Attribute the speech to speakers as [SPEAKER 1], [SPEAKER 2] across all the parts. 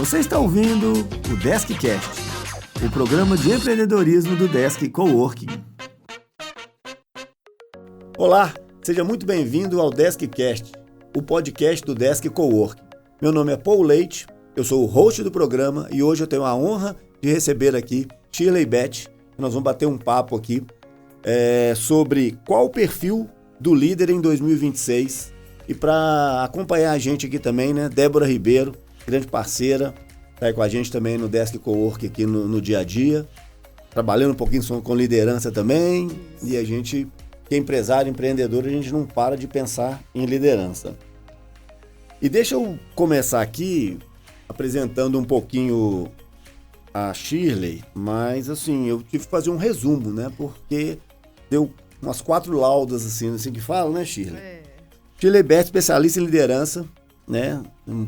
[SPEAKER 1] Você está ouvindo o DeskCast, o programa de empreendedorismo do Desk Coworking. Olá, seja muito bem-vindo ao DeskCast, o podcast do Desk Coworking. Meu nome é Paul Leite, eu sou o host do programa e hoje eu tenho a honra de receber aqui Shirley Beth. Nós vamos bater um papo aqui sobre qual o perfil do líder em 2026. E para acompanhar a gente aqui também, né, Débora Ribeiro, grande parceira, está aí com a gente também no Desk Coworking aqui no dia a dia, trabalhando um pouquinho com liderança também. E a gente, que é empresário, empreendedor, a gente não para de pensar em liderança. E deixa eu começar aqui apresentando um pouquinho a Shirley, mas assim, eu tive que fazer um resumo, né, porque deu umas 4 laudas assim que fala, né, Shirley? Shirley Beth, especialista em liderança, né?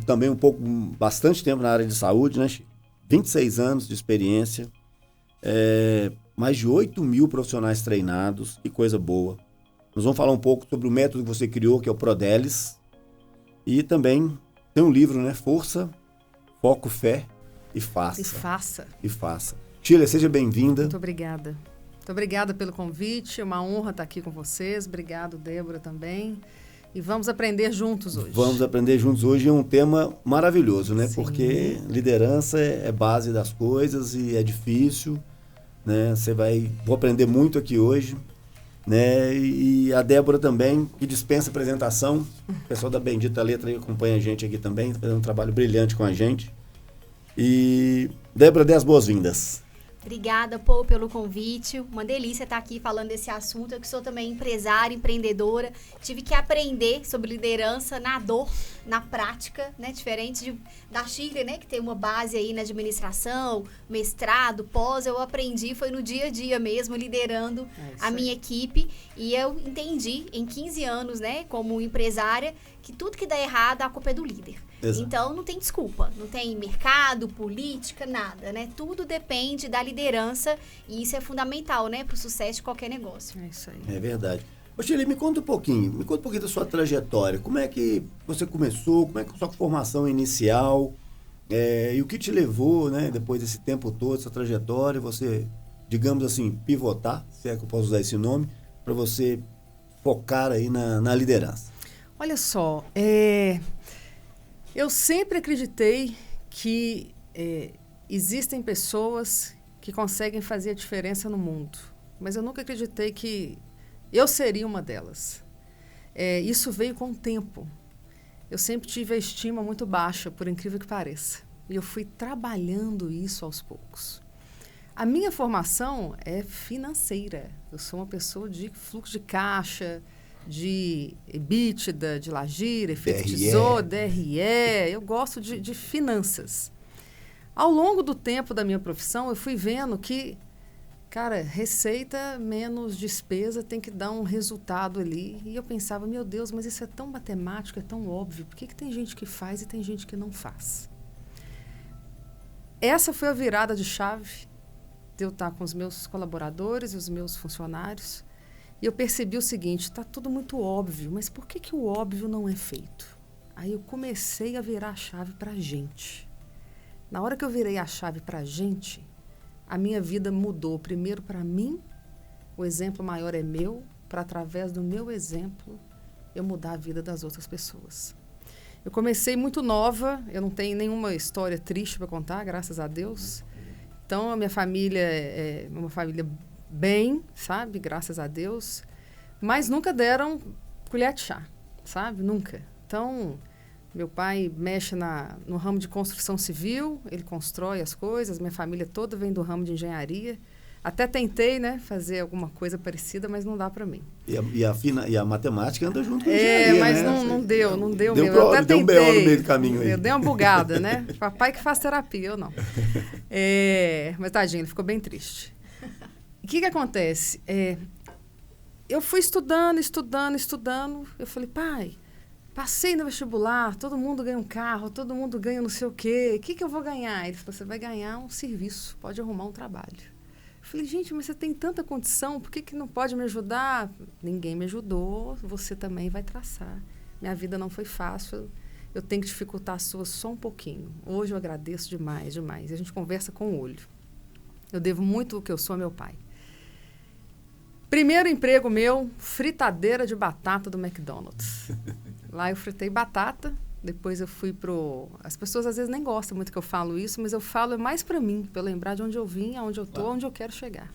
[SPEAKER 1] Também bastante tempo na área de saúde, né? 26 anos de experiência, mais de 8.000 profissionais treinados, que coisa boa. Nós vamos falar um pouco sobre o método que você criou, que é o Prodelis, e também tem um livro, né? Força, Foco, Fé e Faça. E faça. Shirley, seja bem-vinda.
[SPEAKER 2] Muito obrigada. Muito obrigada pelo convite, é uma honra estar aqui com vocês. Obrigado, Débora, também. E vamos aprender juntos hoje.
[SPEAKER 1] Vamos aprender juntos hoje, é um tema maravilhoso, né?
[SPEAKER 2] Sim.
[SPEAKER 1] Porque liderança é base das coisas e é difícil, né? Vou aprender muito aqui hoje, né? E a Débora também, que dispensa apresentação. O pessoal da Bendita Letra aí acompanha a gente aqui também, tá fazendo um trabalho brilhante com a gente. E Débora, dê as boas-vindas.
[SPEAKER 3] Obrigada, Paul, pelo convite. Uma delícia estar aqui falando desse assunto. Eu que sou também empresária, empreendedora. Tive que aprender sobre liderança na dor, na prática, né? Diferente da Shirley, né? Que tem uma base aí na administração, mestrado, pós. Eu aprendi, foi no dia a dia mesmo, liderando a minha equipe. E eu entendi em 15 anos, né? Como empresária, que tudo que dá errado, a culpa é do líder.
[SPEAKER 1] Exato.
[SPEAKER 3] Então, não tem desculpa, não tem mercado, política, nada, né? Tudo depende da liderança e isso é fundamental, né? Para o sucesso de qualquer negócio.
[SPEAKER 2] É isso aí.
[SPEAKER 1] É verdade. Ô, Shirley, me conta um pouquinho da sua trajetória. Como é que você começou? Como é que foi a sua formação inicial? E o que te levou, né, depois desse tempo todo, essa trajetória, você, digamos assim, pivotar, se é que eu posso usar esse nome, para você focar aí na liderança?
[SPEAKER 2] Olha só, eu sempre acreditei que existem pessoas que conseguem fazer a diferença no mundo, mas eu nunca acreditei que eu seria uma delas. Isso veio com o tempo. Eu sempre tive a estima muito baixa, por incrível que pareça, e eu fui trabalhando isso aos poucos. A minha formação é financeira. Eu sou uma pessoa de fluxo de caixa, de EBITDA, de Lagira, efeito tesouro, DRE. Eu gosto de finanças. Ao longo do tempo da minha profissão, eu fui vendo que, cara, receita menos despesa tem que dar um resultado ali. E eu pensava, meu Deus, mas isso é tão matemático, é tão óbvio. Por que tem gente que faz e tem gente que não faz? Essa foi a virada de chave de eu estar com os meus colaboradores e os meus funcionários. E eu percebi o seguinte, está tudo muito óbvio, mas por que o óbvio não é feito? Aí eu comecei a virar a chave para a gente. Na hora que eu virei a chave para a gente, a minha vida mudou. Primeiro para mim, o exemplo maior é meu, para através do meu exemplo, eu mudar a vida das outras pessoas. Eu comecei muito nova, eu não tenho nenhuma história triste para contar, graças a Deus. Então, a minha família é uma família bem, sabe? Graças a Deus. Mas nunca deram colher de chá, sabe? Nunca. Então, meu pai mexe no ramo de construção civil, ele constrói as coisas, minha família toda vem do ramo de engenharia. Até tentei, né, fazer alguma coisa parecida, mas não dá para mim.
[SPEAKER 1] E a matemática anda junto com a engenharia,
[SPEAKER 2] mas
[SPEAKER 1] né?
[SPEAKER 2] não deu mesmo.
[SPEAKER 1] Eu até tentei. Deu um BO no meio do caminho aí.
[SPEAKER 2] Eu dei uma bugada, né? Papai que faz terapia, eu não. Mas tadinho, ele ficou bem triste. O que acontece? Eu fui estudando. Eu falei, pai, passei no vestibular, todo mundo ganha um carro, todo mundo ganha não sei o quê. O que eu vou ganhar? Ele falou, você vai ganhar um serviço, pode arrumar um trabalho. Eu falei, gente, mas você tem tanta condição, por que não pode me ajudar? Ninguém me ajudou, você também vai traçar. Minha vida não foi fácil. eu tenho que dificultar as suas só um pouquinho. Hoje eu agradeço demais, demais. E a gente conversa com o olho. Eu devo muito o que eu sou ao meu pai. Primeiro emprego meu, fritadeira de batata do McDonald's. Lá eu fritei batata, depois eu fui pro... As pessoas às vezes nem gostam muito que eu falo isso, mas eu falo mais para mim, para eu lembrar de onde eu vim, aonde eu tô, onde eu quero chegar.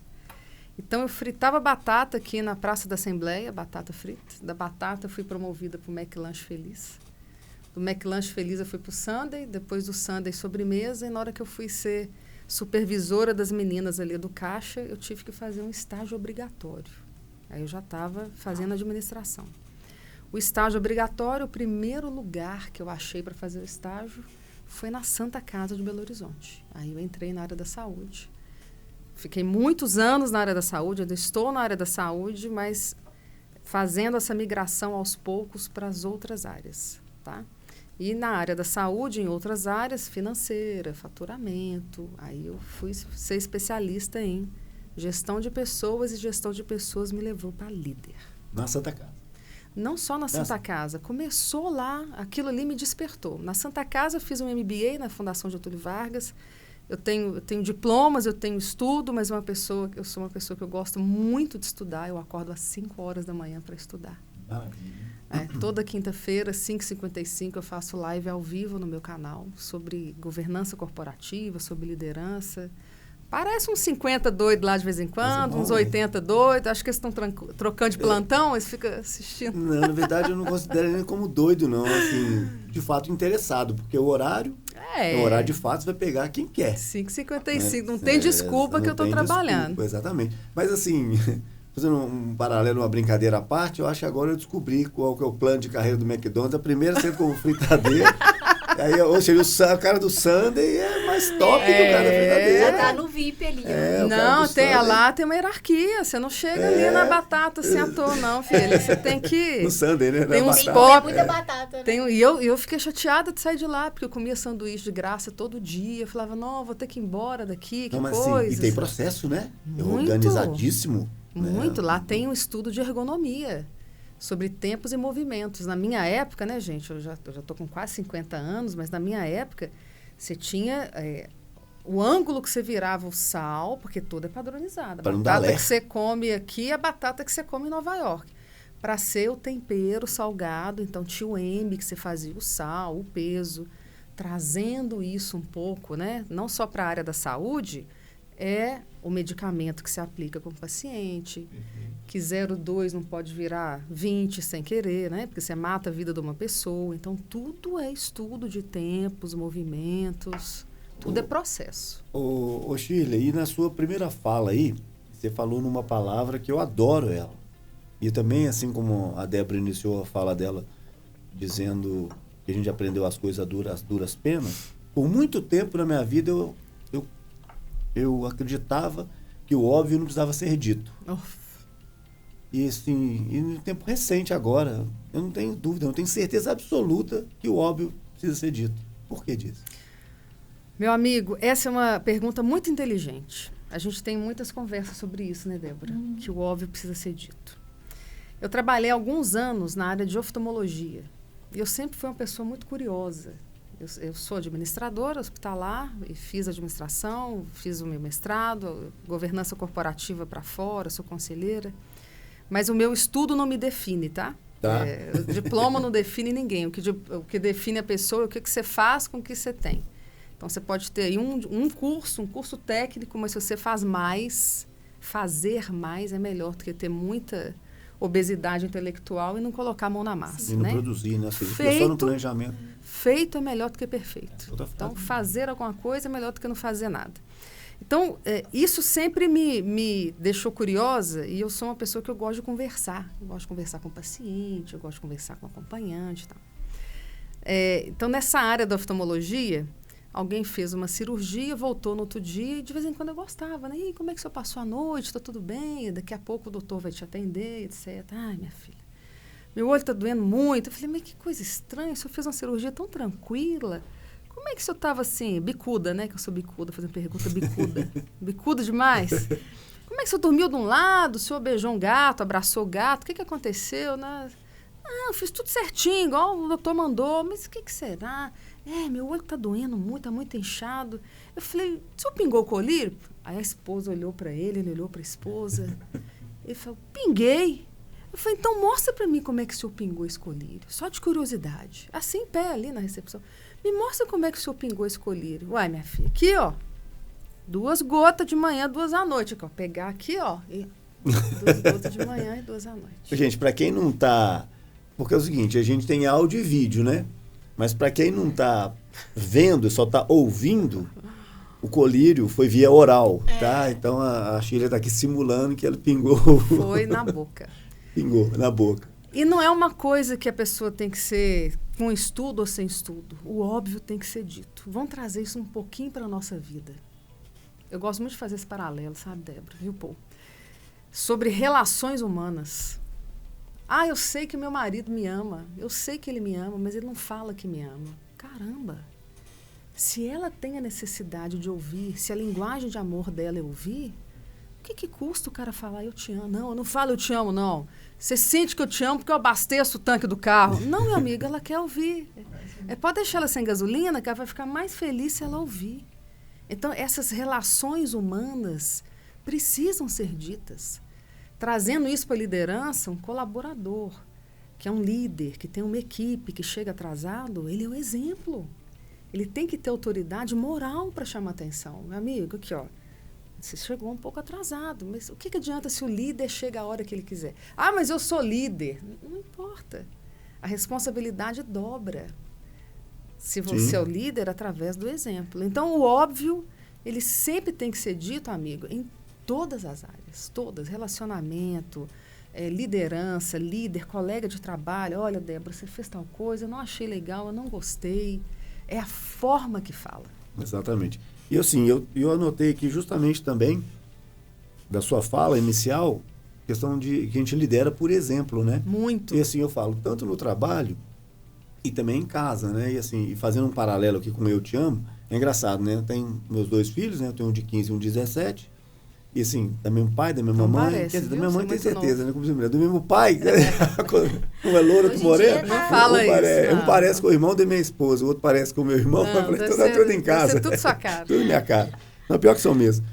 [SPEAKER 2] Então, eu fritava batata aqui na Praça da Assembleia, batata frita. Da batata, eu fui promovida para o McLanche Feliz. Do McLanche Feliz, eu fui para o Sunday. Depois do Sunday, sobremesa. E na hora que eu fui ser supervisora das meninas ali do caixa, eu tive que fazer um estágio obrigatório. Aí eu já estava fazendo administração. O estágio obrigatório, o primeiro lugar que eu achei para fazer o estágio foi na Santa Casa de Belo Horizonte. Aí eu entrei na área da saúde. Fiquei muitos anos na área da saúde, ainda estou na área da saúde, mas fazendo essa migração aos poucos para as outras áreas, tá? E na área da saúde, em outras áreas, financeira, faturamento, aí eu fui ser especialista em gestão de pessoas, e gestão de pessoas me levou para líder.
[SPEAKER 1] Na Santa Casa?
[SPEAKER 2] Não só na Santa Casa, começou lá, aquilo ali me despertou. Na Santa Casa eu fiz um MBA na Fundação Getúlio Vargas. Eu tenho diplomas, eu tenho estudo, mas eu sou uma pessoa que eu gosto muito de estudar. Eu acordo às 5 horas da manhã para estudar. Toda quinta-feira, 5h55, eu faço live ao vivo no meu canal sobre governança corporativa, sobre liderança. Parece uns 50 doidos lá de vez em quando, uns 80 doidos. Acho que eles estão trocando de plantão, eles ficam assistindo.
[SPEAKER 1] Não, na verdade, eu não considero ele como doido, não. Assim, de fato, interessado, porque o horário... O horário de fato, você vai pegar quem quer.
[SPEAKER 2] 5h55, não tem desculpa que eu estou trabalhando.
[SPEAKER 1] Desculpa, exatamente. Mas assim, fazendo um paralelo, uma brincadeira à parte, eu acho que agora eu descobri qual que é o plano de carreira do McDonald's. A primeira sempre como fritadeira. Aí, ou seja, o cara do Sunday é mais top que o cara da fritadeira.
[SPEAKER 3] Já tá no VIP ali.
[SPEAKER 2] Não, tem uma hierarquia. Você não chega ali na batata assim à toa, não, filho. Você tem que...
[SPEAKER 1] No Sunday, né?
[SPEAKER 2] Tem uns
[SPEAKER 3] pop. Muita batata, né?
[SPEAKER 2] E eu fiquei chateada de sair de lá, porque eu comia sanduíche de graça todo dia. Eu falava, não, vou ter que ir embora daqui, que coisa.
[SPEAKER 1] Assim, e tem processo, né? É
[SPEAKER 2] muito,
[SPEAKER 1] organizadíssimo.
[SPEAKER 2] Muito. Né? Lá tem um estudo de ergonomia sobre tempos e movimentos. Na minha época, né, gente, eu já estou com quase 50 anos, mas na minha época, você tinha o ângulo que você virava o sal, porque tudo é padronizado. A batata que você come aqui é a batata que você come em Nova York. Para ser o tempero salgado, então tinha o M, que você fazia o sal, o peso, trazendo isso um pouco, né? Não só para a área da saúde, é o medicamento que se aplica com o paciente, que 0,2 não pode virar 20 sem querer, né? Porque você mata a vida de uma pessoa. Então, tudo é estudo de tempos, movimentos, tudo é processo.
[SPEAKER 1] Ô Shirley, e na sua primeira fala aí, você falou numa palavra que eu adoro ela. E também, assim como a Débora iniciou a fala dela, dizendo que a gente aprendeu as coisas às duras penas, por muito tempo na minha vida eu acreditava que o óbvio não precisava ser dito. E assim, e no tempo recente agora, eu não tenho dúvida, eu não tenho certeza absoluta que o óbvio precisa ser dito. Por que disso?
[SPEAKER 2] Meu amigo, essa é uma pergunta muito inteligente. A gente tem muitas conversas sobre isso, né, Débora? Que o óbvio precisa ser dito. Eu trabalhei alguns anos na área de oftalmologia. E eu sempre fui uma pessoa muito curiosa. Eu sou administradora hospitalar, e fiz administração, fiz o meu mestrado, governança corporativa para fora, sou conselheira. Mas o meu estudo não me define, tá? O diploma não define ninguém. O que define a pessoa é o que você faz com o que você tem. Então, você pode ter aí um curso técnico, mas se você faz mais, fazer mais é melhor do que ter muita obesidade intelectual e não colocar a mão na massa.
[SPEAKER 1] E não
[SPEAKER 2] né?
[SPEAKER 1] produzir, né? Só no planejamento.
[SPEAKER 2] Feito é melhor do que perfeito. Então, fazer alguma coisa é melhor do que não fazer nada. Então, isso sempre me deixou curiosa e eu sou uma pessoa que eu gosto de conversar. Eu gosto de conversar com o paciente, eu gosto de conversar com o acompanhante e tal. Então, nessa área da oftalmologia, alguém fez uma cirurgia, voltou no outro dia e de vez em quando eu gostava, né? E aí, como é que o senhor passou a noite? Está tudo bem? Daqui a pouco o doutor vai te atender, etc. Ai, minha filha, meu olho está doendo muito. Eu falei, mas que coisa estranha, o senhor fez uma cirurgia tão tranquila. Como é que o senhor estava assim, bicuda, né? Que eu sou bicuda, fazendo pergunta bicuda. Bicuda demais. Como é que o senhor dormiu de um lado, o senhor beijou um gato, abraçou o gato, o que aconteceu? Não, Eu fiz tudo certinho, igual o doutor mandou. Mas o que será? Meu olho tá doendo muito, tá muito inchado. Eu falei, o senhor pingou o colírio? Aí a esposa olhou para ele olhou para a esposa. Ele falou, pinguei. Eu falei, então mostra para mim como é que o senhor pingou esse colírio. Só de curiosidade. Assim, em pé ali na recepção. Me mostra como é que o senhor pingou esse colírio. Uai, minha filha, aqui, ó. 2 gotas de manhã, 2 à noite. Aqui, ó. Pegar aqui, ó. 2 gotas de manhã e 2 à noite.
[SPEAKER 1] Gente, para quem não tá... Porque é o seguinte, a gente tem áudio e vídeo, né? Mas para quem não tá vendo, só tá ouvindo, o colírio foi via oral, tá? Então a Sheila tá aqui simulando que ela pingou.
[SPEAKER 2] Foi na boca.
[SPEAKER 1] Pingou na boca.
[SPEAKER 2] E não é uma coisa que a pessoa tem que ser com estudo ou sem estudo. O óbvio tem que ser dito. Vamos trazer isso um pouquinho para a nossa vida. Eu gosto muito de fazer esse paralelo, sabe, Débora? Viu, Paul? Sobre relações humanas. Eu sei que meu marido me ama. Eu sei que ele me ama, mas ele não fala que me ama. Caramba! Se ela tem a necessidade de ouvir, se a linguagem de amor dela é ouvir, o que custa o cara falar eu te amo? Não, eu não falo eu te amo, não. Você sente que eu te amo porque eu abasteço o tanque do carro. Não, minha amiga, ela quer ouvir. Pode deixar ela sem gasolina, que ela vai ficar mais feliz se ela ouvir. Então, essas relações humanas precisam ser ditas. Trazendo isso para a liderança, um colaborador, que é um líder, que tem uma equipe, que chega atrasado, ele é o exemplo. Ele tem que ter autoridade moral para chamar atenção. Meu amigo, aqui, ó. Você chegou um pouco atrasado, mas o que adianta se o líder chega a hora que ele quiser? Mas eu sou líder. Não importa. A responsabilidade dobra. Se você é o líder, através do exemplo. Então, o óbvio, ele sempre tem que ser dito, amigo, em todas as áreas. Todas. Relacionamento, liderança, líder, colega de trabalho. Olha, Débora, você fez tal coisa, eu não achei legal, eu não gostei. É a forma que fala.
[SPEAKER 1] Exatamente. E assim, eu anotei aqui justamente também, da sua fala inicial, questão de que a gente lidera por exemplo, né?
[SPEAKER 2] Muito.
[SPEAKER 1] E assim, eu falo, tanto no trabalho e também em casa, né? E assim, fazendo um paralelo aqui com o Eu Te Amo, é engraçado, né? Eu tenho meus 2 filhos, né? Eu tenho um de 15 e um de 17. E assim, da mesmo pai, da mesma mãe.
[SPEAKER 2] Parece,
[SPEAKER 1] quer dizer, da minha
[SPEAKER 2] viu?
[SPEAKER 1] mãe tem
[SPEAKER 2] Você é muito
[SPEAKER 1] certeza, né? Como você do mesmo pai. Um é louro, outro moreno.
[SPEAKER 2] Não fala isso.
[SPEAKER 1] Um parece com o irmão da minha esposa, o outro parece com o meu irmão.
[SPEAKER 2] Não,
[SPEAKER 1] eu falei, tudo em casa.
[SPEAKER 2] Deve ser tudo sua cara.
[SPEAKER 1] Tudo minha cara. Não, pior que são mesmo.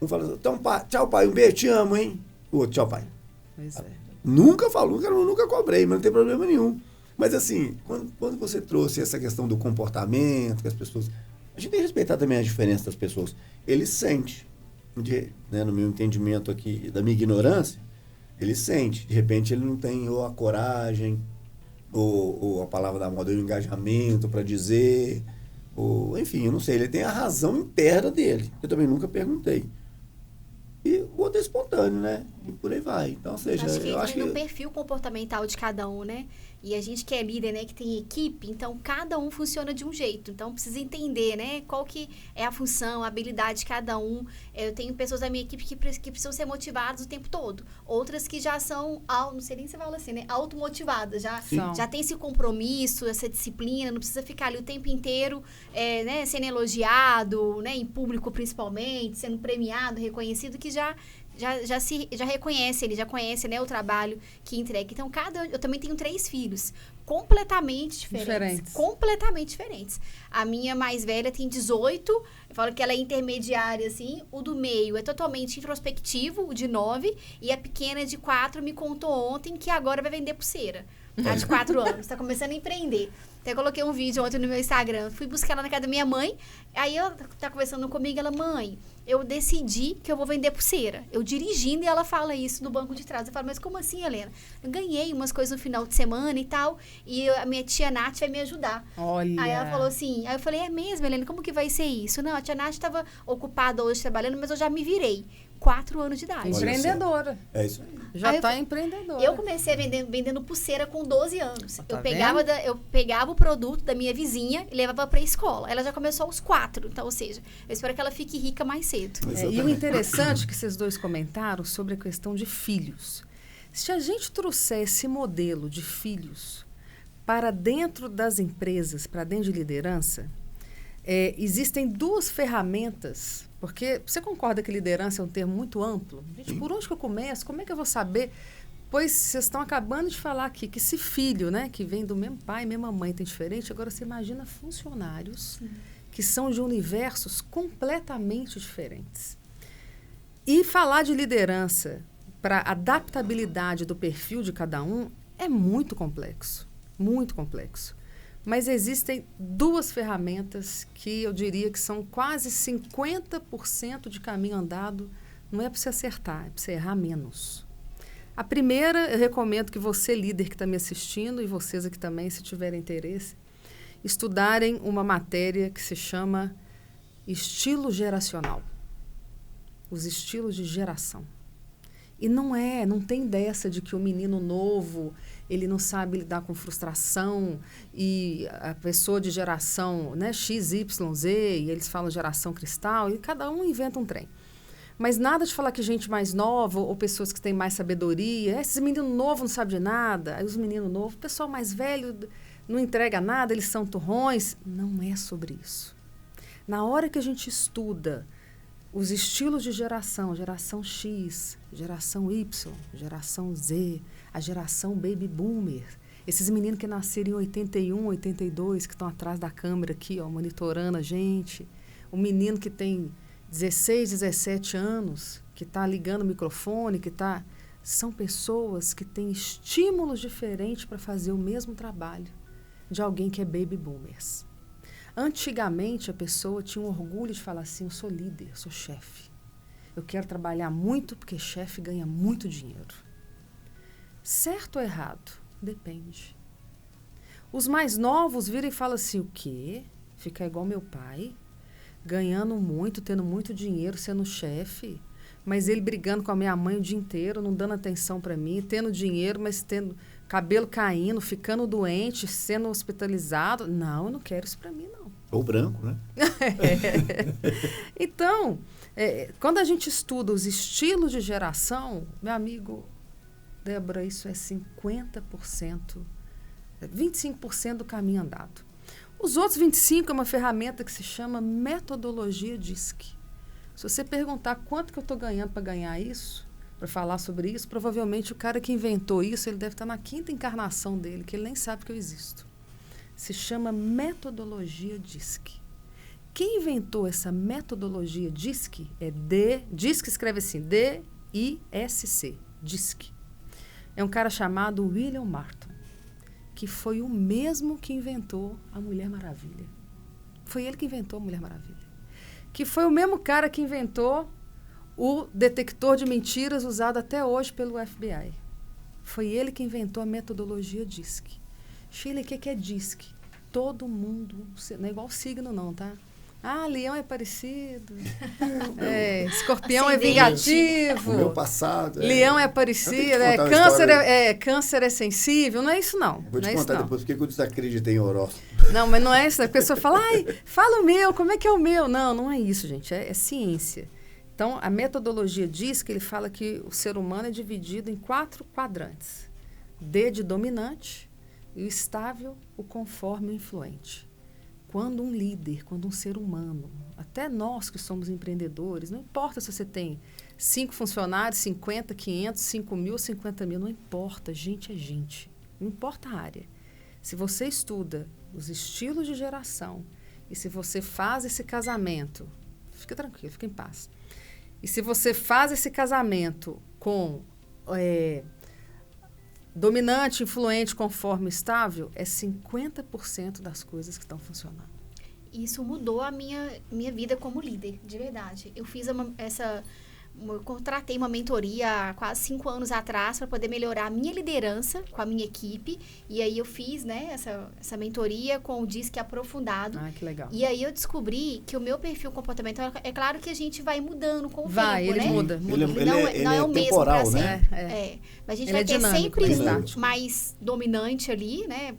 [SPEAKER 1] Um fala assim, então, tchau, pai, um beijo, te amo, hein? O outro, tchau, pai.
[SPEAKER 2] Pois é.
[SPEAKER 1] Nunca falou, nunca cobrei, mas não tem problema nenhum. Mas assim, quando você trouxe essa questão do comportamento, que as pessoas... A gente tem que respeitar também a diferença das pessoas. Ele sente, né, no meu entendimento aqui, da minha ignorância, ele sente. De repente ele não tem ou a coragem, ou a palavra da moda, ou o engajamento para dizer, ou enfim, eu não sei. Ele tem a razão interna dele. Eu também nunca perguntei. E o outro é espontâneo, né? E por aí vai. Então, ou seja,
[SPEAKER 3] eu acho que no perfil comportamental de cada um, né? E a gente que é líder, né? Que tem equipe, então cada um funciona de um jeito. Então, precisa entender, né? Qual que é a função, a habilidade de cada um. Eu tenho pessoas da minha equipe que precisam ser motivadas o tempo todo. Outras que já são, não sei nem se fala assim, né? Automotivadas. Já tem esse compromisso, essa disciplina. Não precisa ficar ali o tempo inteiro, né? Sendo elogiado, né? Em público principalmente, sendo premiado, reconhecido, que já reconhece, ele já conhece, né, o trabalho que entrega. Então, eu também tenho 3 filhos, completamente diferentes. Completamente diferentes. A minha mais velha tem 18, eu falo que ela é intermediária, assim. O do meio é totalmente introspectivo, o de 9, e a pequena de 4 me contou ontem que agora vai vender pulseira. Tá de 4 anos, tá começando a empreender. Até coloquei um vídeo ontem no meu Instagram. Fui buscar ela na casa da minha mãe. Aí ela tá conversando comigo, ela, mãe, eu decidi que eu vou vender pulseira. Eu dirigindo e ela fala isso no banco de trás. Eu falo, mas como assim, Helena? Eu ganhei umas coisas no final de semana e tal, e a minha tia Nath vai me ajudar.
[SPEAKER 2] Olha.
[SPEAKER 3] Aí ela falou assim, aí eu falei, é mesmo, Helena, como que vai ser isso? Não, a tia Nath estava ocupada hoje trabalhando, mas eu já me virei. 4 anos de idade.
[SPEAKER 2] Empreendedora.
[SPEAKER 1] É isso aí.
[SPEAKER 2] Já está empreendedora.
[SPEAKER 3] Eu comecei vendendo pulseira com 12 anos.
[SPEAKER 2] Tá
[SPEAKER 3] Eu pegava o produto da minha vizinha e levava para a escola. Ela já começou aos 4. Então, ou seja, eu espero que ela fique rica mais cedo.
[SPEAKER 2] E o interessante que vocês dois comentaram sobre a questão de filhos. Se a gente trouxer esse modelo de filhos para dentro das empresas, para dentro de liderança, existem 2 ferramentas. Porque você concorda que liderança é um termo muito amplo? Gente, por onde que eu começo? Como é que eu vou saber Pois vocês estão acabando de falar aqui que esse filho, né, que vem do mesmo pai, mesma mãe, tem diferente. Agora você imagina funcionários que são de universos completamente diferentes. E falar de liderança para adaptabilidade do perfil de cada um é muito complexo, muito complexo. Mas existem 2 ferramentas que eu diria que são quase 50% de caminho andado. Não é para você acertar, é para você errar menos. A primeira, eu recomendo que você, líder que está me assistindo, e vocês aqui também, se tiverem interesse, estudarem uma matéria que se chama estilo geracional. Os estilos de geração. E não tem dessa de que o menino novo, ele não sabe lidar com frustração, e a pessoa de geração, né, X, Y, Z, e eles falam geração cristal, e cada um inventa um trem. Mas nada de falar que gente mais nova ou pessoas que têm mais sabedoria, esses meninos novos não sabem de nada, aí os meninos novos, o pessoal mais velho não entrega nada, eles são turrões. Não é sobre isso. Na hora que a gente estuda os estilos de geração X, geração Y, geração Z, a geração Baby Boomer, esses meninos que nasceram em 81, 82, que estão atrás da câmera aqui, ó, monitorando a gente, o menino que tem 16, 17 anos, que está ligando o microfone, são pessoas que têm estímulos diferentes para fazer o mesmo trabalho de alguém que é baby boomers. Antigamente, a pessoa tinha um orgulho de falar assim, eu sou líder, sou chefe. Eu quero trabalhar muito porque chefe ganha muito dinheiro. Certo ou errado? Depende. Os mais novos viram e falam assim, o quê? Ficar igual meu pai? Ganhando muito, tendo muito dinheiro, sendo chefe, mas ele brigando com a minha mãe o dia inteiro, não dando atenção para mim, tendo dinheiro, mas tendo cabelo caindo, ficando doente, sendo hospitalizado. Não, eu não quero isso para mim, não.
[SPEAKER 1] Ou branco, né?
[SPEAKER 2] Então, quando a gente estuda os estilos de geração, meu amigo, Débora, isso é 50%, 25% do caminho andado. Os outros 25% é uma ferramenta que se chama metodologia DISC. Se você perguntar quanto que eu estou ganhando para ganhar isso, para falar sobre isso, provavelmente o cara que inventou isso, ele deve estar na 5ª encarnação dele, que ele nem sabe que eu existo. Se chama metodologia DISC. Quem inventou essa metodologia DISC DISC escreve assim, D-I-S-C, DISC. É um cara chamado William Martin, que foi o mesmo que inventou a Mulher Maravilha. Foi ele que inventou a Mulher Maravilha. Que foi o mesmo cara que inventou o detector de mentiras usado até hoje pelo FBI. Foi ele que inventou a metodologia DISC. Sheila, o que é DISC? Todo mundo, não é igual signo não, tá? Ah, leão é parecido. Escorpião
[SPEAKER 3] Ascendente.
[SPEAKER 2] É vingativo.
[SPEAKER 1] O meu passado.
[SPEAKER 2] Leão é parecido. Câncer é sensível. Não é isso, não.
[SPEAKER 1] Vou te contar depois porque eu desacreditei em horóscopo.
[SPEAKER 2] Não, mas não é isso. A pessoa fala, fala o meu, como é que é o meu? Não é isso, gente. É ciência. Então, a metodologia diz que ele fala que o ser humano é dividido em 4 quadrantes. D de dominante, e o estável, o conforme, o influente. Quando um líder, quando um ser humano, até nós que somos empreendedores, não importa se você tem 5 funcionários, 50, 500, 5 mil, 50 mil, não importa, gente é gente, não importa a área. Se você estuda os estilos de geração e se você faz esse casamento, fica tranquilo, fica em paz. E se você faz esse casamento com dominante, influente, conforme, estável, é 50% das coisas que estão funcionando.
[SPEAKER 3] Isso mudou a minha vida como líder, de verdade. Eu fiz eu contratei uma mentoria há quase 5 anos atrás para poder melhorar a minha liderança com a minha equipe. E aí eu fiz, né, essa mentoria com o DISC aprofundado.
[SPEAKER 2] Ah, que legal.
[SPEAKER 3] E aí eu descobri que o meu perfil comportamental, é claro que a gente vai mudando com o tempo,
[SPEAKER 2] ele
[SPEAKER 3] né?
[SPEAKER 2] muda.
[SPEAKER 3] Ele não é o mesmo
[SPEAKER 1] temporal,
[SPEAKER 3] para
[SPEAKER 1] né?
[SPEAKER 3] sempre. Mas a gente
[SPEAKER 2] Ele
[SPEAKER 3] vai
[SPEAKER 2] é
[SPEAKER 3] ter
[SPEAKER 2] dinâmico,
[SPEAKER 3] sempre mais dominante ali, né?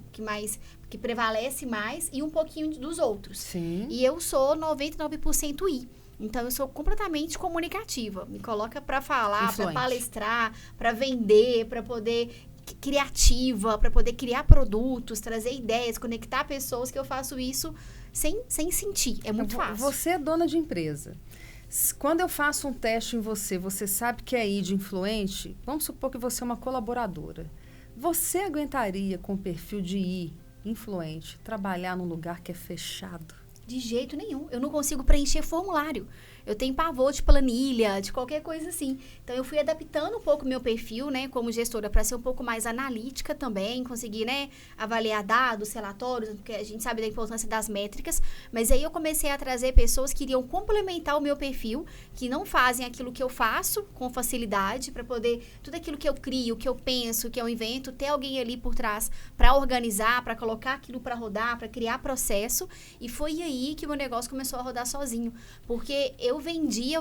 [SPEAKER 3] Que prevalece mais e um pouquinho dos outros.
[SPEAKER 2] Sim.
[SPEAKER 3] E eu sou 99% I. Então, eu sou completamente comunicativa. Me coloca para falar, para palestrar, para vender, para poder criativa, para poder criar produtos, trazer ideias, conectar pessoas, que eu faço isso sem sentir. É muito fácil.
[SPEAKER 2] Você é dona de empresa. Quando eu faço um teste em você, você sabe que é ID influente, vamos supor que você é uma colaboradora. Você aguentaria, com o perfil de I influente, trabalhar num lugar que é fechado?
[SPEAKER 3] De jeito nenhum. Eu não consigo preencher formulário. Eu tenho pavor de planilha, de qualquer coisa assim. Então, eu fui adaptando um pouco o meu perfil, né, como gestora, para ser um pouco mais analítica também, conseguir, né, avaliar dados, relatórios, porque a gente sabe da importância das métricas. Mas aí eu comecei a trazer pessoas que iriam complementar o meu perfil, que não fazem aquilo que eu faço com facilidade, para poder, tudo aquilo que eu crio, que eu penso, que eu invento, ter alguém ali por trás para organizar, para colocar aquilo para rodar, para criar processo. E foi aí que o meu negócio começou a rodar sozinho. Porque eu vendia,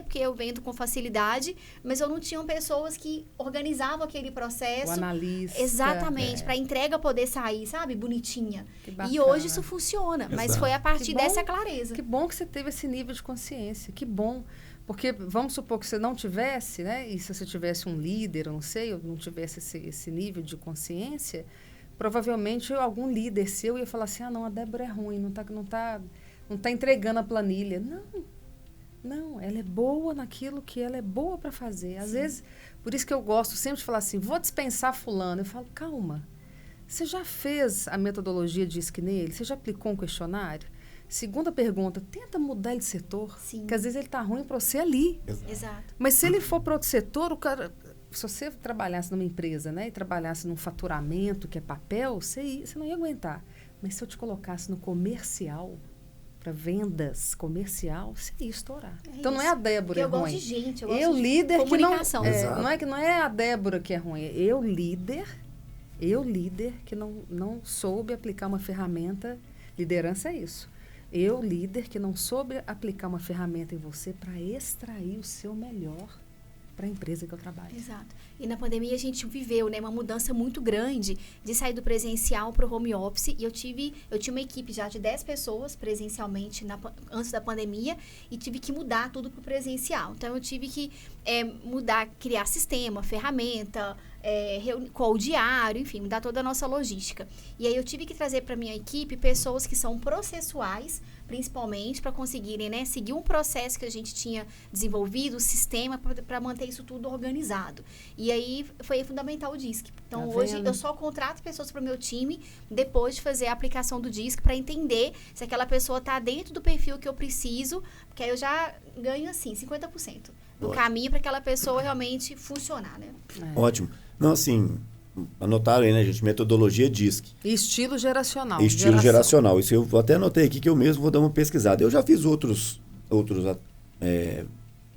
[SPEAKER 3] porque eu vendo com facilidade, mas eu não tinha pessoas que organizavam aquele processo.
[SPEAKER 2] O analista.
[SPEAKER 3] Exatamente, para a entrega poder sair, sabe? Bonitinha.
[SPEAKER 2] Que bacana.
[SPEAKER 3] E hoje isso funciona,
[SPEAKER 1] Exato.
[SPEAKER 3] mas foi a partir dessa clareza.
[SPEAKER 2] Que bom que você teve esse nível de consciência, que bom. Porque vamos supor que você não tivesse, né? E se você tivesse um líder, eu não sei, eu não tivesse esse nível de consciência, provavelmente algum líder seu ia falar assim, não, a Débora é ruim, não tá entregando a planilha. Não, ela é boa naquilo que ela é boa para fazer. Às vezes, por isso que eu gosto sempre de falar assim, vou dispensar fulano. Eu falo, calma, você já fez a metodologia DISC nele? Você já aplicou um questionário? Segunda pergunta, tenta mudar ele de setor.
[SPEAKER 3] Sim.
[SPEAKER 2] Porque às vezes ele está ruim para você ali.
[SPEAKER 3] Exato.
[SPEAKER 2] Mas se ele for para outro setor, o cara... Se você trabalhasse numa empresa, né, e trabalhasse num faturamento, que é papel, você não ia aguentar. Mas se eu te colocasse no comercial, para vendas comercial, você ia estourar. Então não é a Débora
[SPEAKER 3] eu
[SPEAKER 2] ruim.
[SPEAKER 3] gosto de gente, eu gosto
[SPEAKER 2] Eu
[SPEAKER 3] de
[SPEAKER 2] líder que
[SPEAKER 3] comunicação.
[SPEAKER 2] não é a Débora que é ruim, eu líder que não soube aplicar uma ferramenta. Liderança é isso. Eu líder que não soube aplicar uma ferramenta em você para extrair o seu melhor para a empresa que eu trabalho.
[SPEAKER 3] Exato. E na pandemia a gente viveu, né, uma mudança muito grande de sair do presencial para o home office. E eu tinha uma equipe já de 10 pessoas presencialmente antes da pandemia e tive que mudar tudo para o presencial. Então, eu tive que mudar, criar sistema, ferramenta, call diário, enfim, mudar toda a nossa logística. E aí eu tive que trazer para minha equipe pessoas que são processuais, principalmente para conseguirem, né, seguir um processo que a gente tinha desenvolvido, o sistema, para manter isso tudo organizado. E aí foi fundamental o DISC. Então, hoje eu só contrato pessoas para o meu time depois de fazer a aplicação do DISC para entender se aquela pessoa está dentro do perfil que eu preciso, porque aí eu já ganho, assim, 50% do caminho para aquela pessoa realmente funcionar, né?
[SPEAKER 1] Ótimo. Não, assim, anotaram aí, né, gente? Metodologia DISC.
[SPEAKER 2] E estilo geracional.
[SPEAKER 1] Estilo geracional. Isso eu até anotei aqui que eu mesmo vou dar uma pesquisada. Eu já fiz outros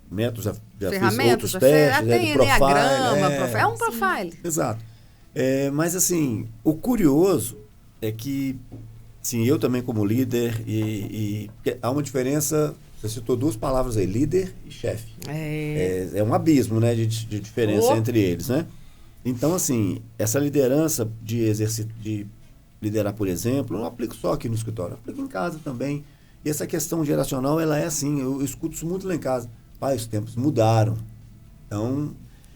[SPEAKER 1] métodos, já fiz outros testes.
[SPEAKER 2] Tem Enneagrama, é um profile.
[SPEAKER 1] Exato. Mas, assim, o curioso é que, sim, eu também como líder, e há uma diferença, você citou duas palavras aí, líder e chefe. É um abismo, né, de diferença entre eles, né? Então, assim, essa liderança de liderar, por exemplo, eu não aplico só aqui no escritório, eu aplico em casa também. E essa questão geracional, ela é assim, eu escuto isso muito lá em casa. Pai, os tempos mudaram. Então,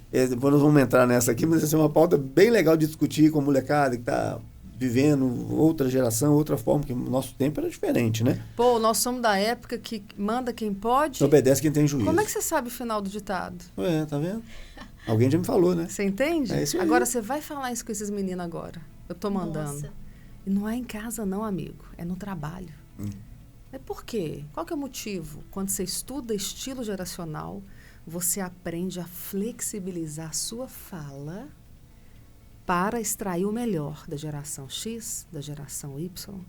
[SPEAKER 1] depois nós vamos entrar nessa aqui, mas essa é uma pauta bem legal de discutir com a molecada que está vivendo outra geração, outra forma, que o nosso tempo era diferente, né?
[SPEAKER 2] Pô, nós somos da época que manda quem pode.
[SPEAKER 1] Obedece quem tem juízo.
[SPEAKER 2] Como é que você sabe o final do ditado?
[SPEAKER 1] Tá vendo? Alguém já me falou, né?
[SPEAKER 2] Você entende?
[SPEAKER 1] É isso aí.
[SPEAKER 2] Agora, você vai falar isso com esses meninos agora. Eu tô mandando.
[SPEAKER 3] Nossa.
[SPEAKER 2] E não é em casa não, amigo. É no trabalho. É por quê? Qual que é o motivo? Quando você estuda estilo geracional, você aprende a flexibilizar a sua fala para extrair o melhor da geração X, da geração Y.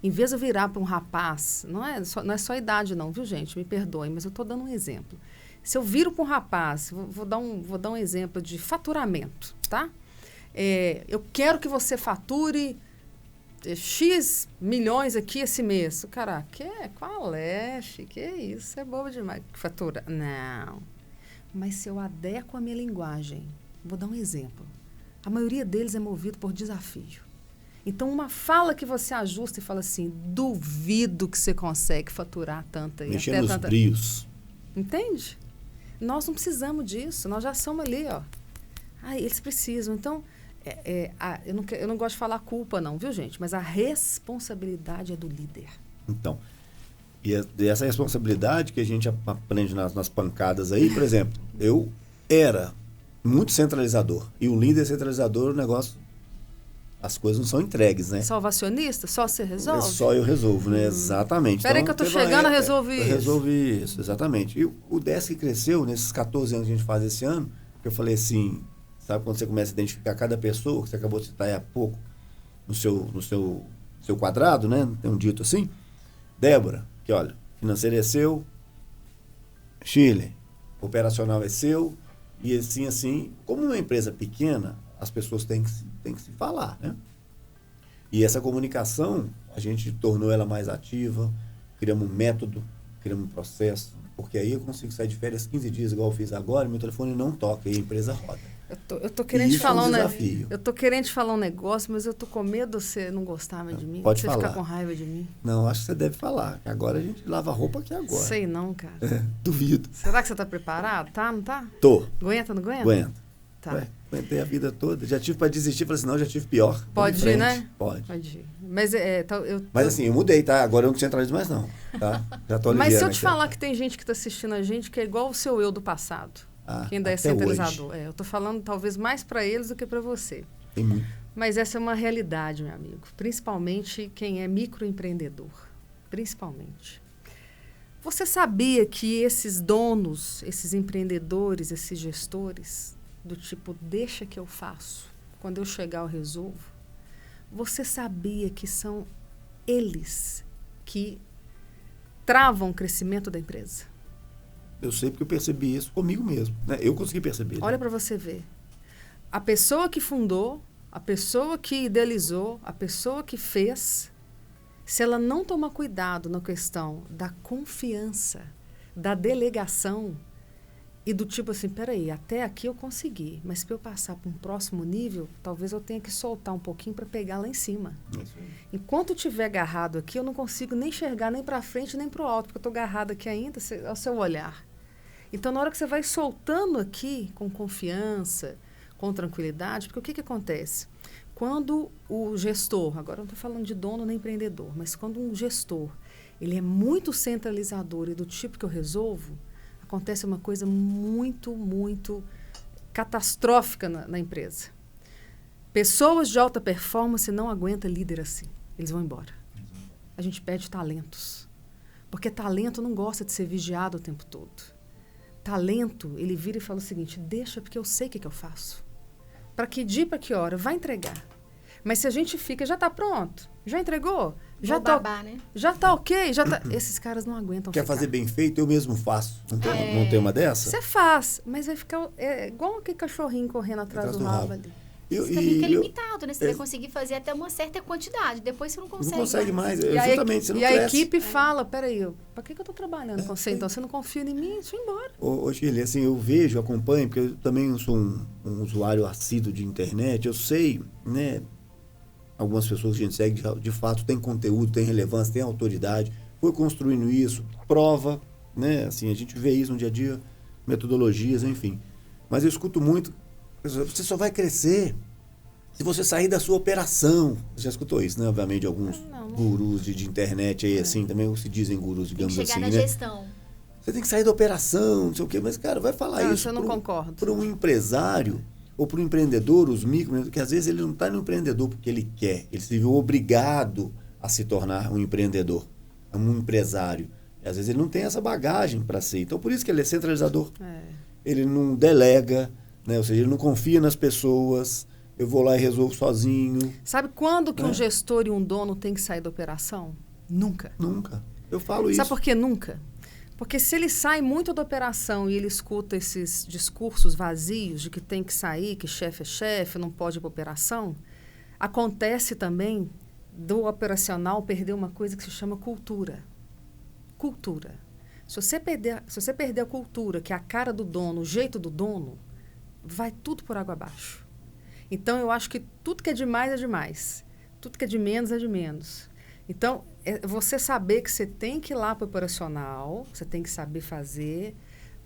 [SPEAKER 2] Em vez de eu virar para um rapaz, não é só idade não, viu, gente? Me perdoem, mas eu estou dando um exemplo. Se eu viro para um rapaz, vou dar um exemplo de faturamento, tá? Eu quero que você fature X milhões aqui esse mês. Cara, qual é, Fi? Que isso? É bobo demais. Fatura? Não. Mas se eu adequo a minha linguagem, vou dar um exemplo. A maioria deles é movido por desafio. Então, uma fala que você ajusta e fala assim, duvido que você consegue faturar tanta...
[SPEAKER 1] Mexer nos brios.
[SPEAKER 2] Entende? Nós não precisamos disso. Nós já somos ali, ó. Eles precisam. Então... eu não gosto de falar culpa não, viu, gente? Mas a responsabilidade é do líder.
[SPEAKER 1] Então, E essa responsabilidade que a gente aprende nas pancadas aí, por exemplo, eu era muito centralizador. E o líder centralizador, o negócio, as coisas não são entregues, né?
[SPEAKER 2] Salvacionista? Só você resolve?
[SPEAKER 1] É só eu resolvo, né? Exatamente.
[SPEAKER 2] Espera aí que eu tô chegando, eu resolvi isso.
[SPEAKER 1] Eu resolvi isso, exatamente. E o Desk cresceu nesses 14 anos que a gente faz esse ano, que eu falei assim, sabe quando você começa a identificar cada pessoa, que você acabou de citar aí há pouco, no seu quadrado, né? Tem um dito assim. Débora, que olha, financeiro é seu, Chile, operacional é seu, e assim, como uma empresa pequena, as pessoas têm que se falar, né? E essa comunicação, a gente tornou ela mais ativa, criamos um método, criamos um processo, porque aí eu consigo sair de férias 15 dias, igual eu fiz agora, e meu telefone não toca, e a empresa roda.
[SPEAKER 2] Eu tô querendo te falar
[SPEAKER 1] desafio.
[SPEAKER 2] Eu tô querendo te falar um negócio, mas eu tô com medo de você não gostar mais de mim.
[SPEAKER 1] Pode
[SPEAKER 2] você
[SPEAKER 1] falar.
[SPEAKER 2] ficar com raiva de mim.
[SPEAKER 1] Não, acho que você deve falar. Agora a gente lava a roupa aqui agora.
[SPEAKER 2] Sei não, cara.
[SPEAKER 1] Duvido.
[SPEAKER 2] Será que você tá preparado? Tá, não tá?
[SPEAKER 1] Tô.
[SPEAKER 2] Aguenta, não aguenta?
[SPEAKER 1] Aguento.
[SPEAKER 2] Tá.
[SPEAKER 1] Ué, aguentei a vida toda. Já tive para desistir, falei assim, não, já tive pior.
[SPEAKER 2] Pode ir, né?
[SPEAKER 1] Pode.
[SPEAKER 2] Pode ir. Mas
[SPEAKER 1] assim, eu mudei, tá? Agora eu não centralizo mais não, tá? Já tô aliviando.
[SPEAKER 2] Mas se eu te
[SPEAKER 1] aqui,
[SPEAKER 2] falar que tem gente que tá assistindo a gente que é igual o seu eu do passado. Que ainda é centralizador. Eu tô falando talvez mais para eles do que para você.
[SPEAKER 1] Tem muito.
[SPEAKER 2] Mas essa é uma realidade, meu amigo. Principalmente quem é microempreendedor. Principalmente. Você sabia que esses donos, esses empreendedores, esses gestores, do tipo, deixa que eu faço, quando eu chegar eu resolvo, você sabia que são eles que travam o crescimento da empresa?
[SPEAKER 1] Eu sei porque eu percebi isso comigo mesmo, né? Eu consegui perceber.
[SPEAKER 2] Olha para você ver. A pessoa que fundou, a pessoa que idealizou, a pessoa que fez, se ela não tomar cuidado na questão da confiança, da delegação e do tipo assim, peraí, até aqui eu consegui, mas para eu passar para um próximo nível, talvez eu tenha que soltar um pouquinho para pegar lá em cima. Enquanto eu estiver agarrado aqui, eu não consigo nem enxergar nem para frente nem para o alto, porque eu estou agarrado aqui ainda ao seu olhar. Então, na hora que você vai soltando aqui com confiança, com tranquilidade, porque o que acontece? Quando o gestor, agora eu não estou falando de dono nem empreendedor, mas quando um gestor, ele é muito centralizador e do tipo que eu resolvo, acontece uma coisa muito, muito catastrófica na empresa. Pessoas de alta performance não aguentam líder assim. Eles vão embora. A gente perde talentos. Porque talento não gosta de ser vigiado o tempo todo. Talento, ele vira e fala o seguinte, deixa porque eu sei o que eu faço. Para que dia, para que hora? Vai entregar. Mas se a gente fica, já está pronto, já entregou, já está
[SPEAKER 3] né?
[SPEAKER 2] Já tá ok, já tá... Esses caras não aguentam
[SPEAKER 1] Quer
[SPEAKER 2] ficar.
[SPEAKER 1] fazer bem feito, eu mesmo faço. Não tem uma dessa?
[SPEAKER 2] Você faz, mas vai ficar igual aquele cachorrinho correndo atrás do rabo ali.
[SPEAKER 3] Você fica limitado, né? Você vai conseguir fazer até uma certa quantidade. Depois você não consegue.
[SPEAKER 1] Não consegue mais.
[SPEAKER 2] E
[SPEAKER 1] Justamente, você não cresce.
[SPEAKER 2] E a equipe fala, peraí, para que eu estou trabalhando com você? Então, você não confia em mim? Deixa eu ir embora.
[SPEAKER 1] Ô, Shirley, assim, eu vejo, acompanho, porque eu também sou um usuário assíduo de internet. Eu sei, né? Algumas pessoas que a gente segue, de fato, tem conteúdo, tem relevância, tem autoridade. Foi construindo isso, prova, né? Assim, a gente vê isso no dia a dia, metodologias, enfim. Mas eu escuto muito, você só vai crescer se você sair da sua operação. Você já escutou isso, né? Obviamente, alguns gurus de internet aí, assim, também se dizem gurus, digamos assim, né?
[SPEAKER 3] Chegar na gestão.
[SPEAKER 1] Você tem que sair da operação, não sei o quê, mas, cara, vai falar isso.
[SPEAKER 2] Eu não concordo.
[SPEAKER 1] Para um empresário ou para um empreendedor, os micro, que às vezes ele não está no empreendedor porque ele quer, ele se viu obrigado a se tornar um empreendedor, um empresário. E às vezes ele não tem essa bagagem para ser. Então, por isso que ele é centralizador. Ele não delega, né? Ou seja, ele não confia nas pessoas. Eu vou lá e resolvo sozinho.
[SPEAKER 2] Sabe quando que um gestor e um dono tem que sair da operação? Nunca.
[SPEAKER 1] Nunca. Eu falo isso.
[SPEAKER 2] Sabe por que nunca? Porque se ele sai muito da operação e ele escuta esses discursos vazios de que tem que sair, que chefe é chefe, não pode ir para operação, acontece também do operacional perder uma coisa que se chama cultura. Cultura. Se você perder a cultura, que é a cara do dono, o jeito do dono, vai tudo por água abaixo. Então, eu acho que tudo que é demais é demais. Tudo que é de menos é de menos. Então, você saber que você tem que ir lá para o operacional, você tem que saber fazer,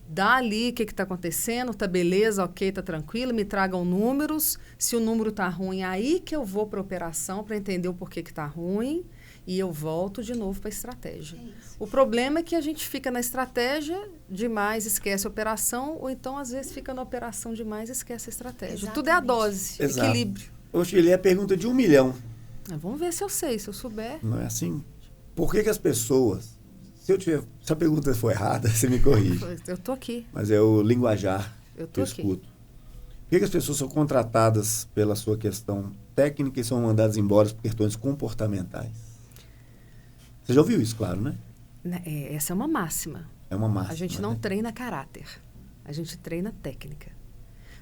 [SPEAKER 2] dar ali o que está acontecendo, tá beleza, ok, tá tranquilo, me tragam números. Se o número tá ruim, aí que eu vou para a operação para entender o porquê que tá ruim. E eu volto de novo para a estratégia.
[SPEAKER 3] É isso.
[SPEAKER 2] O problema é que a gente fica na estratégia demais, esquece a operação, ou então, às vezes, fica na operação demais e esquece a estratégia.
[SPEAKER 3] Exatamente.
[SPEAKER 2] Tudo é a dose,
[SPEAKER 1] Exato.
[SPEAKER 2] equilíbrio.
[SPEAKER 1] Hoje ele é a pergunta de 1 milhão.
[SPEAKER 2] Vamos ver se eu sei, se eu souber.
[SPEAKER 1] Não é assim? Por que as pessoas... Se a pergunta for errada, você me corrige.
[SPEAKER 2] Eu tô aqui.
[SPEAKER 1] Mas é o linguajar
[SPEAKER 2] Eu
[SPEAKER 1] que
[SPEAKER 2] tô
[SPEAKER 1] eu
[SPEAKER 2] aqui.
[SPEAKER 1] escuto. Por que as pessoas são contratadas pela sua questão técnica e são mandadas embora por questões comportamentais? Você já ouviu isso, claro, né?
[SPEAKER 2] Essa é uma máxima.
[SPEAKER 1] É uma máxima.
[SPEAKER 2] A gente não
[SPEAKER 1] né?
[SPEAKER 2] treina caráter. A gente treina técnica.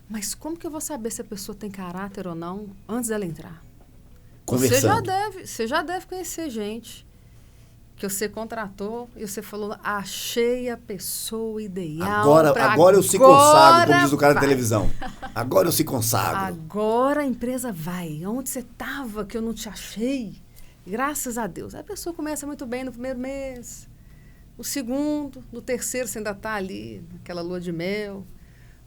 [SPEAKER 2] Mas como que eu vou saber se a pessoa tem caráter ou não antes dela entrar?
[SPEAKER 1] Conversando.
[SPEAKER 2] Você já deve conhecer gente que você contratou e você falou, achei a pessoa ideal.
[SPEAKER 1] Agora eu se consagro, como diz o cara da
[SPEAKER 2] vai.
[SPEAKER 1] televisão. Agora eu se consagro.
[SPEAKER 2] Agora a empresa vai. Onde você estava que eu não te achei? Graças a Deus. A pessoa começa muito bem no primeiro mês. No segundo, no terceiro você ainda está ali, naquela lua de mel.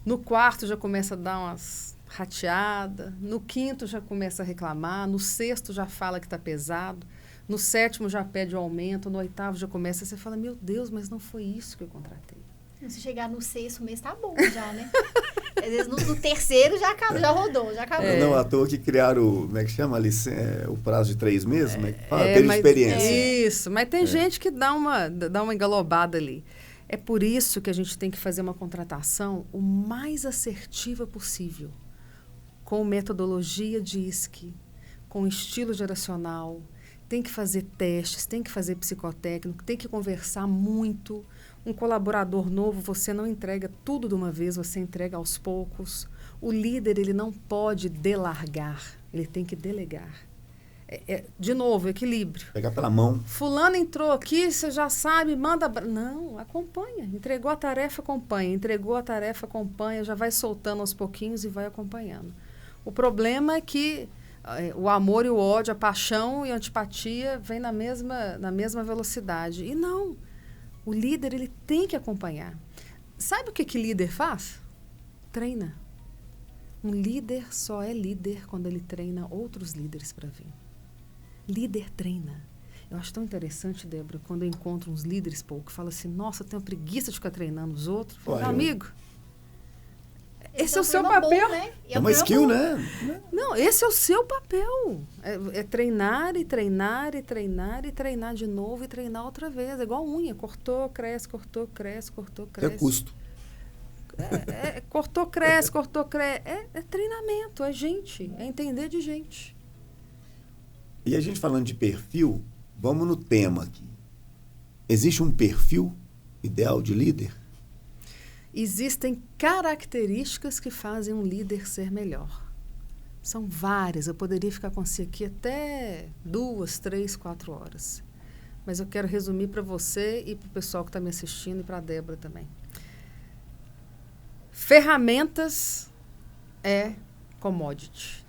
[SPEAKER 2] No quarto já começa a dar umas rateadas. No quinto já começa a reclamar. No sexto já fala que está pesado. No sétimo já pede o aumento. No oitavo já começa, você fala, meu Deus, mas não foi isso que eu contratei.
[SPEAKER 3] Se chegar no sexto mês, tá bom já, né? Às vezes no terceiro já acabou, já rodou, já acabou.
[SPEAKER 1] Não à toa que criaram, como é que chama ali, o prazo de 3 meses? Como é que fala? Ter
[SPEAKER 2] mas-
[SPEAKER 1] experiência.
[SPEAKER 2] Isso, mas tem gente que dá uma engalobada ali. É por isso que a gente tem que fazer uma contratação o mais assertiva possível, com metodologia DISC, com estilo geracional. Tem que fazer testes, tem que fazer psicotécnico, tem que conversar muito. Um colaborador novo, você não entrega tudo de uma vez, você entrega aos poucos. O líder, ele não pode delargar, ele tem que delegar. De novo, equilíbrio.
[SPEAKER 1] Pegar pela mão.
[SPEAKER 2] Fulano entrou aqui, você já sabe, manda... Não, acompanha. Entregou a tarefa, acompanha. Entregou a tarefa, acompanha. Já vai soltando aos pouquinhos e vai acompanhando. O problema é que o amor e o ódio, a paixão e a antipatia vêm na mesma velocidade. E não. O líder, ele tem que acompanhar. Sabe o que líder faz? Treina. Um líder só é líder quando ele treina outros líderes para vir. Líder treina. Eu acho tão interessante, Débora, quando eu encontro uns líderes, que falam assim, nossa, eu tenho preguiça de ficar treinando os outros. Falo, meu amigo, esse é o seu papel.
[SPEAKER 3] Bom, né?
[SPEAKER 1] É uma skill, né?
[SPEAKER 2] Não, esse é o seu papel. É treinar e treinar e treinar e treinar de novo e treinar outra vez. É igual unha. Cortou, cresce, cortou, cresce, cortou, cresce.
[SPEAKER 1] É custo.
[SPEAKER 2] Cortou, cresce, cortou, cresce. É treinamento, é gente. É entender de gente.
[SPEAKER 1] E a gente falando de perfil, vamos no tema aqui. Existe um perfil ideal de líder?
[SPEAKER 2] Existem características que fazem um líder ser melhor. São várias. Eu poderia ficar com você aqui até 2, 3, 4 horas. Mas eu quero resumir para você e para o pessoal que está me assistindo e para a Débora também. Ferramentas é commodity.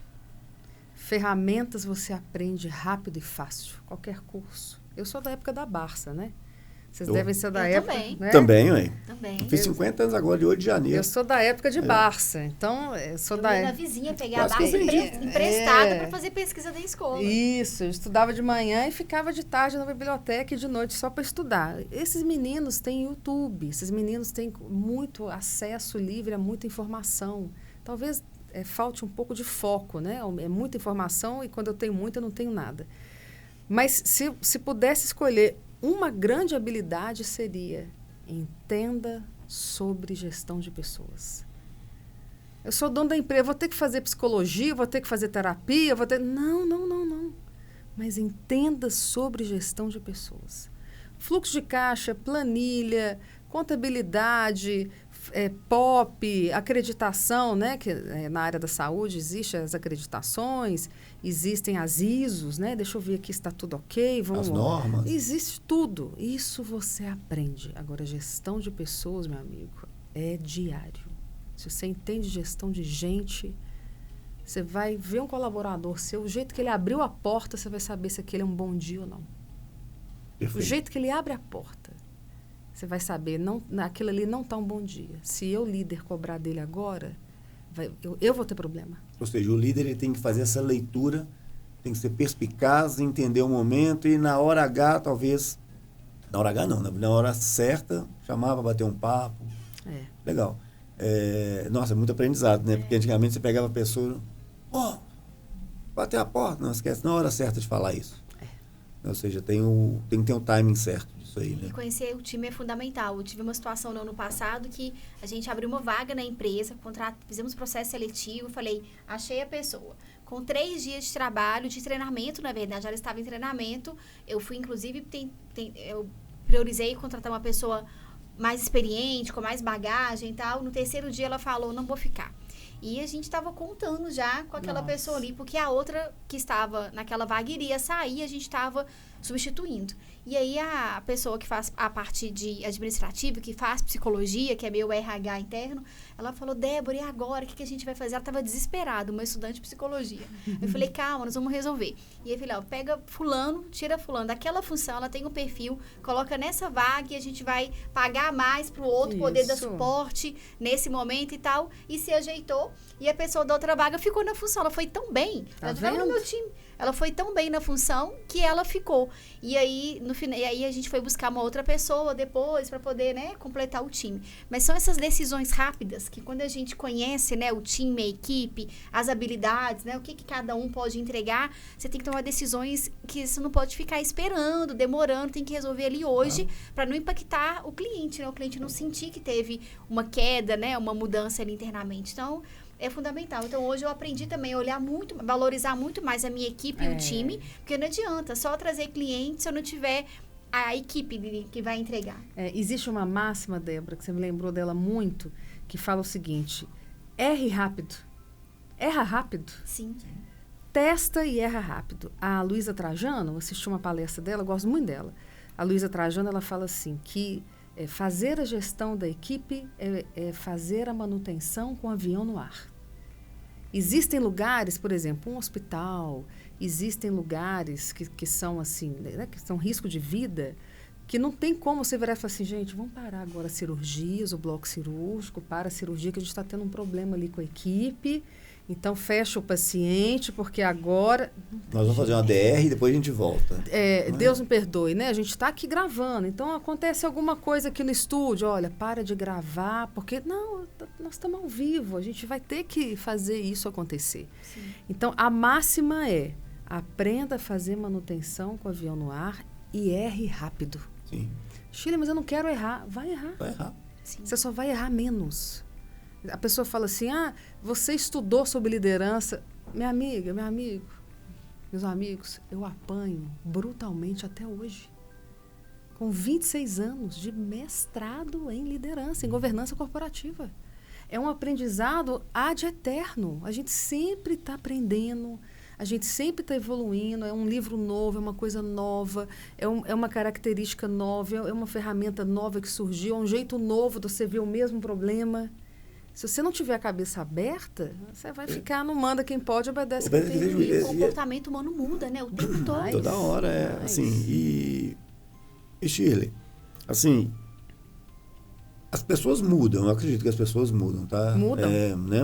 [SPEAKER 2] Ferramentas você aprende rápido e fácil. Qualquer curso. Eu sou da época da Barça, né? Vocês devem ser da época.
[SPEAKER 3] Também.
[SPEAKER 2] Né?
[SPEAKER 1] Também, ué.
[SPEAKER 3] Também.
[SPEAKER 1] Eu fiz 50 anos agora, de 8 de janeiro.
[SPEAKER 2] Eu sou da época de Barça. Então, eu sou da
[SPEAKER 3] ia na
[SPEAKER 2] época.
[SPEAKER 3] vizinha pegar a
[SPEAKER 1] Quase
[SPEAKER 3] base
[SPEAKER 1] que eu
[SPEAKER 3] emprestada para fazer pesquisa da escola.
[SPEAKER 2] Isso, eu estudava de manhã e ficava de tarde na biblioteca e de noite só para estudar. Esses meninos têm YouTube, esses meninos têm muito acesso livre a muita informação. Talvez falte um pouco de foco, né? É muita informação e quando eu tenho muita, eu não tenho nada. Mas se pudesse escolher, uma grande habilidade seria entenda sobre gestão de pessoas. Eu sou dono da empresa, vou ter que fazer psicologia, vou ter que fazer terapia, vou ter... Não. Mas entenda sobre gestão de pessoas. Fluxo de caixa, planilha, contabilidade, POP, acreditação, né? Que na área da saúde existem as acreditações, existem as ISOs, né? Deixa eu ver aqui se está tudo ok.
[SPEAKER 1] As normas.
[SPEAKER 2] Existe tudo. Isso você aprende. Agora, gestão de pessoas, meu amigo, é diário. Se você entende gestão de gente, você vai ver um colaborador seu, o jeito que ele abriu a porta, você vai saber se aquele é um bom dia ou não.
[SPEAKER 1] Perfeito.
[SPEAKER 2] O jeito que ele abre a porta, você vai saber, aquilo ali não está um bom dia. Se eu, líder, cobrar dele agora, eu vou ter problema.
[SPEAKER 1] Ou seja, o líder ele tem que fazer essa leitura tem que ser perspicaz, entender o momento e na hora H, talvez... Na hora H não, na hora certa, chamar para bater um papo. Legal. Nossa, é muito aprendizado, né? Porque antigamente você pegava a pessoa... bater a porta. Não, esquece, na hora certa de falar isso. Ou seja, tem que ter um timing certo disso aí, né?
[SPEAKER 3] E conhecer o time é fundamental. Eu tive uma situação no ano passado que a gente abriu uma vaga na empresa, fizemos processo seletivo, falei, achei a pessoa. Com 3 dias de trabalho, de treinamento, na verdade, ela estava em treinamento. Eu fui, inclusive, eu priorizei contratar uma pessoa mais experiente, com mais bagagem e tal. No 3º dia, ela falou, não vou ficar. E a gente estava contando já com aquela pessoa ali, porque a outra que estava naquela vaga iria sair, a gente estava substituindo. E aí a pessoa que faz a parte de administrativa, que faz psicologia, que é meu RH interno, ela falou, Débora, e agora? O que a gente vai fazer? Ela estava desesperada, uma estudante de psicologia. Eu falei, calma, nós vamos resolver. E aí eu falei, pega fulano, tira fulano daquela função, ela tem um perfil, coloca nessa vaga e a gente vai pagar mais para o outro poder dar suporte nesse momento e tal. E se ajeitou. E a pessoa da outra vaga ficou na função. Ela foi tão bem. Ela estava no meu time. Ela foi tão bem na função que ela ficou. E aí, no final, a gente foi buscar uma outra pessoa depois para poder, né, completar o time. Mas são essas decisões rápidas que quando a gente conhece, né, o time, a equipe, as habilidades, né, o que cada um pode entregar, você tem que tomar decisões que você não pode ficar esperando, demorando, tem que resolver ali hoje para não impactar o cliente, né? O cliente não sentir que teve uma queda, né, uma mudança ali internamente. Então, é fundamental. Então, hoje eu aprendi também a olhar muito, valorizar muito mais a minha equipe e o time, porque não adianta só trazer clientes se eu não tiver a equipe que vai entregar.
[SPEAKER 2] Existe uma máxima, Débora, que você me lembrou dela muito, que fala o seguinte, erre rápido. Erra rápido.
[SPEAKER 3] Sim.
[SPEAKER 2] Testa e erra rápido. A Luísa Trajano, eu assisti uma palestra dela, eu gosto muito dela. A Luísa Trajano, ela fala assim, que fazer a gestão da equipe é fazer a manutenção com o avião no ar. Existem lugares, por exemplo, um hospital, existem lugares que são assim, né, que são risco de vida, que não tem como você virar e falar assim, gente, vamos parar agora cirurgias, o bloco cirúrgico, para a cirurgia, que a gente está tendo um problema ali com a equipe, então fecha o paciente, porque agora...
[SPEAKER 1] Nós vamos fazer uma DR e depois a gente volta.
[SPEAKER 2] Deus me perdoe, né? A gente está aqui gravando, então acontece alguma coisa aqui no estúdio, olha, para de gravar, porque não, nós estamos ao vivo, a gente vai ter que fazer isso acontecer.
[SPEAKER 3] Sim.
[SPEAKER 2] Então, a máxima é, aprenda a fazer manutenção com o avião no ar e erre rápido.
[SPEAKER 1] Sim.
[SPEAKER 2] Shirley, mas eu não quero errar. Vai errar.
[SPEAKER 1] Vai errar.
[SPEAKER 3] Sim.
[SPEAKER 2] Você só vai errar menos. A pessoa fala assim, você estudou sobre liderança. Minha amiga, meu amigo, meus amigos, eu apanho brutalmente até hoje. Com 26 anos de mestrado em liderança, em governança corporativa. É um aprendizado ad eterno. A gente sempre está aprendendo, a gente sempre está evoluindo, é um livro novo, é uma coisa nova, é uma característica nova, é uma ferramenta nova que surgiu, é um jeito novo de você ver o mesmo problema. Se você não tiver a cabeça aberta, você vai ficar no manda quem pode, obedece quem tem.
[SPEAKER 3] E o comportamento humano muda, né? O tempo todo.
[SPEAKER 1] Toda hora, assim. E Shirley, assim, as pessoas mudam, eu acredito que as pessoas mudam, tá?
[SPEAKER 2] Mudam.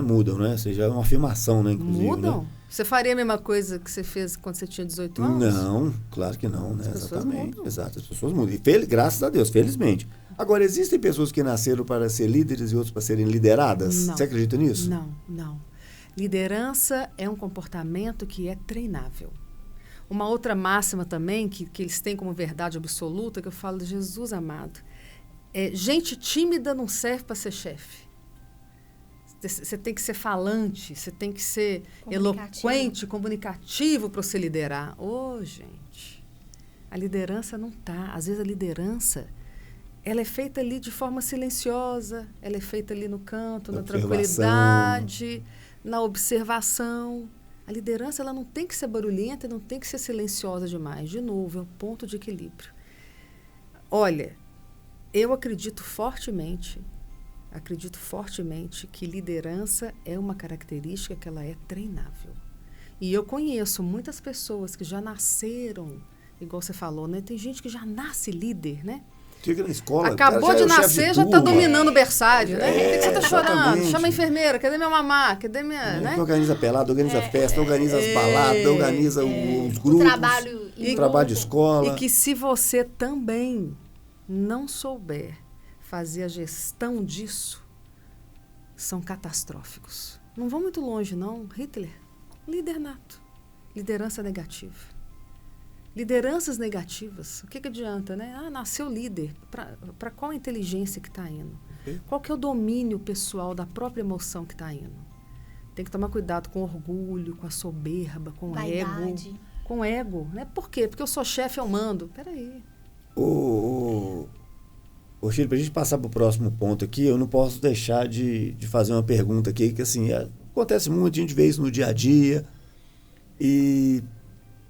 [SPEAKER 1] Mudam, né? Seja é uma afirmação, né, inclusive.
[SPEAKER 2] Mudam.
[SPEAKER 1] Né?
[SPEAKER 2] Você faria a mesma coisa que você fez quando você tinha 18 anos?
[SPEAKER 1] Não, claro que não, né?
[SPEAKER 2] As pessoas
[SPEAKER 1] Exatamente.
[SPEAKER 2] mudam.
[SPEAKER 1] Exato, as pessoas mudam. E graças a Deus, felizmente. Agora, existem pessoas que nasceram para ser líderes e outros para serem lideradas?
[SPEAKER 2] Não.
[SPEAKER 1] Você acredita nisso?
[SPEAKER 2] Não. Liderança é um comportamento que é treinável. Uma outra máxima também, que eles têm como verdade absoluta, que eu falo de Jesus amado, gente tímida não serve para ser chefe. Você tem que ser falante, você tem que ser eloquente, comunicativo para você liderar. Gente, a liderança não tá. Às vezes a liderança, ela é feita ali de forma silenciosa, ela é feita ali no canto, na tranquilidade, na observação. A liderança, ela não tem que ser barulhenta, não tem que ser silenciosa demais. De novo, é um ponto de equilíbrio. Olha, eu acredito fortemente que liderança é uma característica que ela é treinável. E eu conheço muitas pessoas que já nasceram, igual você falou, né? Tem gente que já nasce líder, né?
[SPEAKER 1] Chega na escola,
[SPEAKER 2] acabou de nascer, já está dominando o berçário, né? Por que você está chorando?
[SPEAKER 1] Exatamente.
[SPEAKER 2] Chama a enfermeira, cadê minha mamá? Cadê minha... né?
[SPEAKER 1] Organiza pelada, organiza festa, organiza as baladas, organiza os grupos.
[SPEAKER 3] O
[SPEAKER 1] trabalho de escola.
[SPEAKER 2] E que se você também não souber fazer a gestão disso, são catastróficos. Não vão muito longe, não. Hitler, líder nato. Liderança negativa. Lideranças negativas, o que adianta, né? Nasceu líder. Para qual inteligência que está indo? Qual que é o domínio pessoal da própria emoção que está indo? Tem que tomar cuidado com orgulho, com a soberba, com o ego. Com o ego, né? Por quê? Porque eu sou chefe, eu mando. Peraí.
[SPEAKER 1] Ô, Chile, para a gente passar para o próximo ponto aqui, eu não posso deixar de fazer uma pergunta aqui, que assim, acontece muito, a gente vê isso no dia a dia, e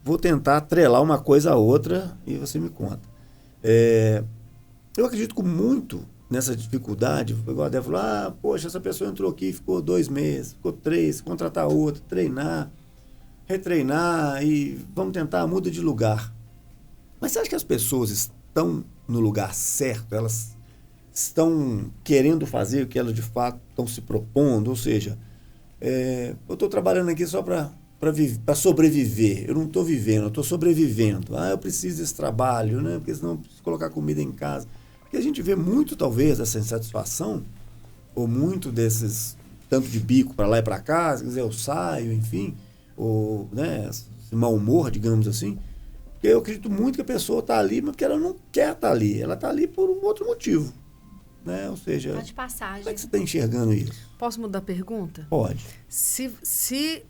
[SPEAKER 1] vou tentar atrelar uma coisa a outra e você me conta. Eu acredito muito nessa dificuldade, igual a Débora falou, poxa, essa pessoa entrou aqui, ficou 2 meses, ficou 3, contratar outra, treinar, retreinar e vamos tentar, muda de lugar. Mas você acha que as pessoas estão no lugar certo? Elas estão querendo fazer o que elas de fato estão se propondo? Ou seja, eu estou trabalhando aqui só para sobreviver. Eu não estou vivendo, eu estou sobrevivendo. Eu preciso desse trabalho, né? Porque senão eu preciso colocar comida em casa. Porque a gente vê muito, talvez, dessa insatisfação, ou muito desses, tanto de bico para lá e para cá, quer dizer, eu saio, enfim, ou, né, esse mau humor, digamos assim. Porque eu acredito muito que a pessoa está ali, mas porque ela não quer estar ali. Ela está ali por um outro motivo. Né? Ou seja,
[SPEAKER 3] de passagem.
[SPEAKER 1] Como é que você está enxergando isso?
[SPEAKER 2] Posso mudar a pergunta?
[SPEAKER 1] Pode.
[SPEAKER 2] Se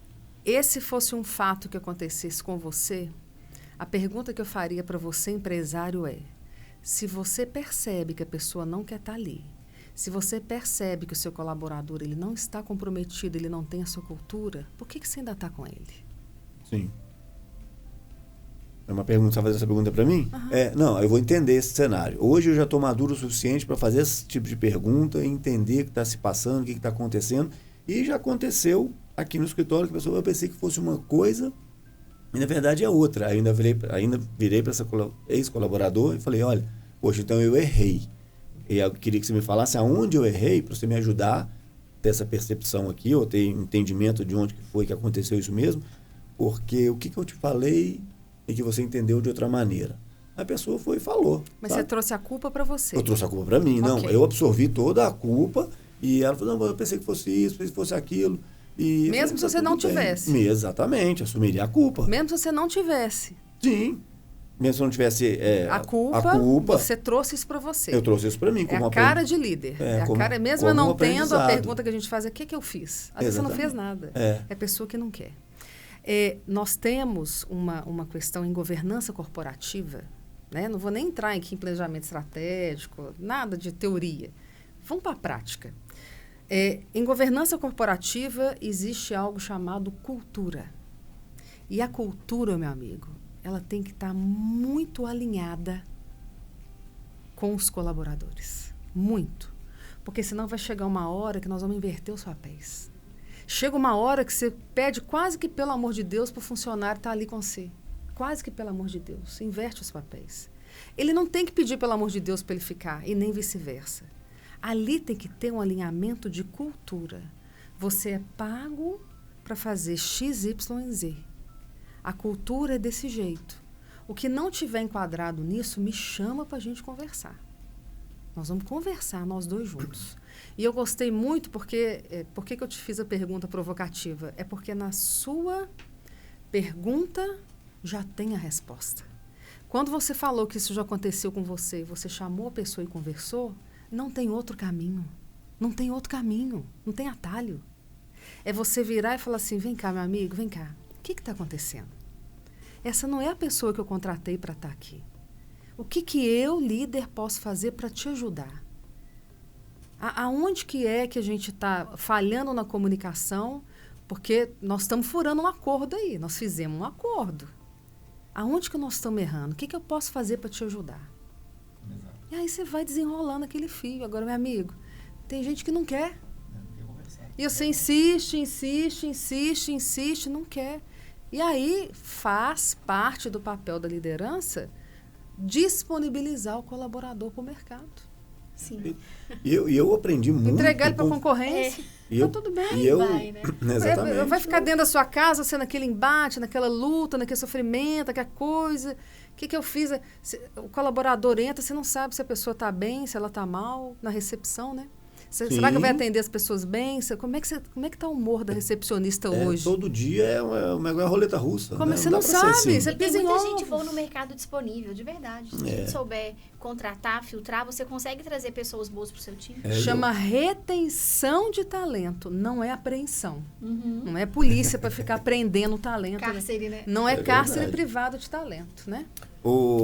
[SPEAKER 2] esse fosse um fato que acontecesse com você, a pergunta que eu faria para você, empresário, é: se você percebe que a pessoa não quer estar ali, se você percebe que o seu colaborador ele não está comprometido, ele não tem a sua cultura, por que você ainda está com ele?
[SPEAKER 1] Sim. É uma pergunta, você vai fazer essa pergunta para mim?
[SPEAKER 2] Uhum.
[SPEAKER 1] Não, eu vou entender esse cenário. Hoje eu já estou maduro o suficiente para fazer esse tipo de pergunta, entender o que está se passando, o que está acontecendo. E já aconteceu aqui no escritório que a pessoa, eu pensei que fosse uma coisa e na verdade é outra. Ainda virei para essa ex-colaborador e falei, olha, poxa, então eu errei. E eu queria que você me falasse aonde eu errei para você me ajudar a ter essa percepção aqui, ou ter entendimento de onde que foi que aconteceu isso mesmo, porque o que eu te falei e que você entendeu de outra maneira. A pessoa foi e falou.
[SPEAKER 2] Mas você trouxe a culpa para você?
[SPEAKER 1] Eu trouxe a culpa para mim, não.
[SPEAKER 2] Okay.
[SPEAKER 1] Eu absorvi toda a culpa e ela falou, não, eu pensei que fosse isso, pensei que fosse aquilo. E
[SPEAKER 2] mesmo se você não tivesse?
[SPEAKER 1] Exatamente, assumiria a culpa.
[SPEAKER 2] Mesmo se você não tivesse?
[SPEAKER 1] Sim. Mesmo se não tivesse
[SPEAKER 2] a culpa, você trouxe isso para você.
[SPEAKER 1] Eu trouxe isso para mim.
[SPEAKER 2] Como a cara de líder. Mesmo eu não tendo, a pergunta que a gente faz é: o que eu fiz? Às vezes você não fez nada. É a pessoa que não quer. Nós temos uma questão em governança corporativa, né? Não vou nem entrar aqui em planejamento estratégico, nada de teoria. Vamos para a prática. Em governança corporativa existe algo chamado cultura. E a cultura, meu amigo, ela tem que estar muito alinhada com os colaboradores. Muito. Porque senão vai chegar uma hora que nós vamos inverter os papéis. Chega uma hora que você pede quase que pelo amor de Deus para o funcionário estar ali com você. Quase que pelo amor de Deus. Inverte os papéis. Ele não tem que pedir pelo amor de Deus para ele ficar, e nem vice-versa. Ali tem que ter um alinhamento de cultura. Você é pago para fazer X, Y e Z. A cultura é desse jeito. O que não tiver enquadrado nisso, me chama para a gente conversar. Nós vamos conversar, nós dois juntos. E eu gostei muito porque... por que eu te fiz a pergunta provocativa? É porque na sua pergunta já tem a resposta. Quando você falou que isso já aconteceu com você, você chamou a pessoa e conversou, não tem outro caminho. Não tem outro caminho. Não tem atalho. É você virar e falar assim, vem cá, meu amigo, vem cá. O que está acontecendo? Essa não é a pessoa que eu contratei para estar aqui. O que eu, líder, posso fazer para te ajudar? Aonde que é que a gente está falhando na comunicação? Porque nós estamos furando um acordo aí. Nós fizemos um acordo. Aonde que nós estamos errando? O que eu posso fazer para te ajudar? Exato. E aí você vai desenrolando aquele fio. Agora, meu amigo, tem gente que não quer. E você insiste, não quer. E aí faz parte do papel da liderança disponibilizar o colaborador para o mercado.
[SPEAKER 3] Sim.
[SPEAKER 1] E eu aprendi muito.
[SPEAKER 2] Entregar ele para a concorrência. Tá tudo bem.
[SPEAKER 1] E eu,
[SPEAKER 3] vai, né?
[SPEAKER 1] Exatamente.
[SPEAKER 2] Vai ficar dentro da sua casa, sendo aquele embate, naquela luta, naquele sofrimento, aquela coisa. O que eu fiz? O colaborador entra, você não sabe se a pessoa está bem, se ela está mal, na recepção, né? Será que vai atender as pessoas bem? Como é que está o humor da recepcionista hoje?
[SPEAKER 1] Todo dia é uma roleta russa.
[SPEAKER 2] Como
[SPEAKER 1] né?
[SPEAKER 2] você não sabe?
[SPEAKER 1] Assim.
[SPEAKER 2] Você
[SPEAKER 3] tem
[SPEAKER 2] pisa em
[SPEAKER 3] muita
[SPEAKER 2] ovos.
[SPEAKER 3] gente boa no mercado disponível, de verdade. Se a gente souber contratar, filtrar, você consegue trazer pessoas boas para o seu time.
[SPEAKER 2] Chama retenção de talento, não é apreensão. Não é polícia para ficar prendendo o talento.
[SPEAKER 3] Cárcere, né?
[SPEAKER 2] Não é cárcere privado de talento, né?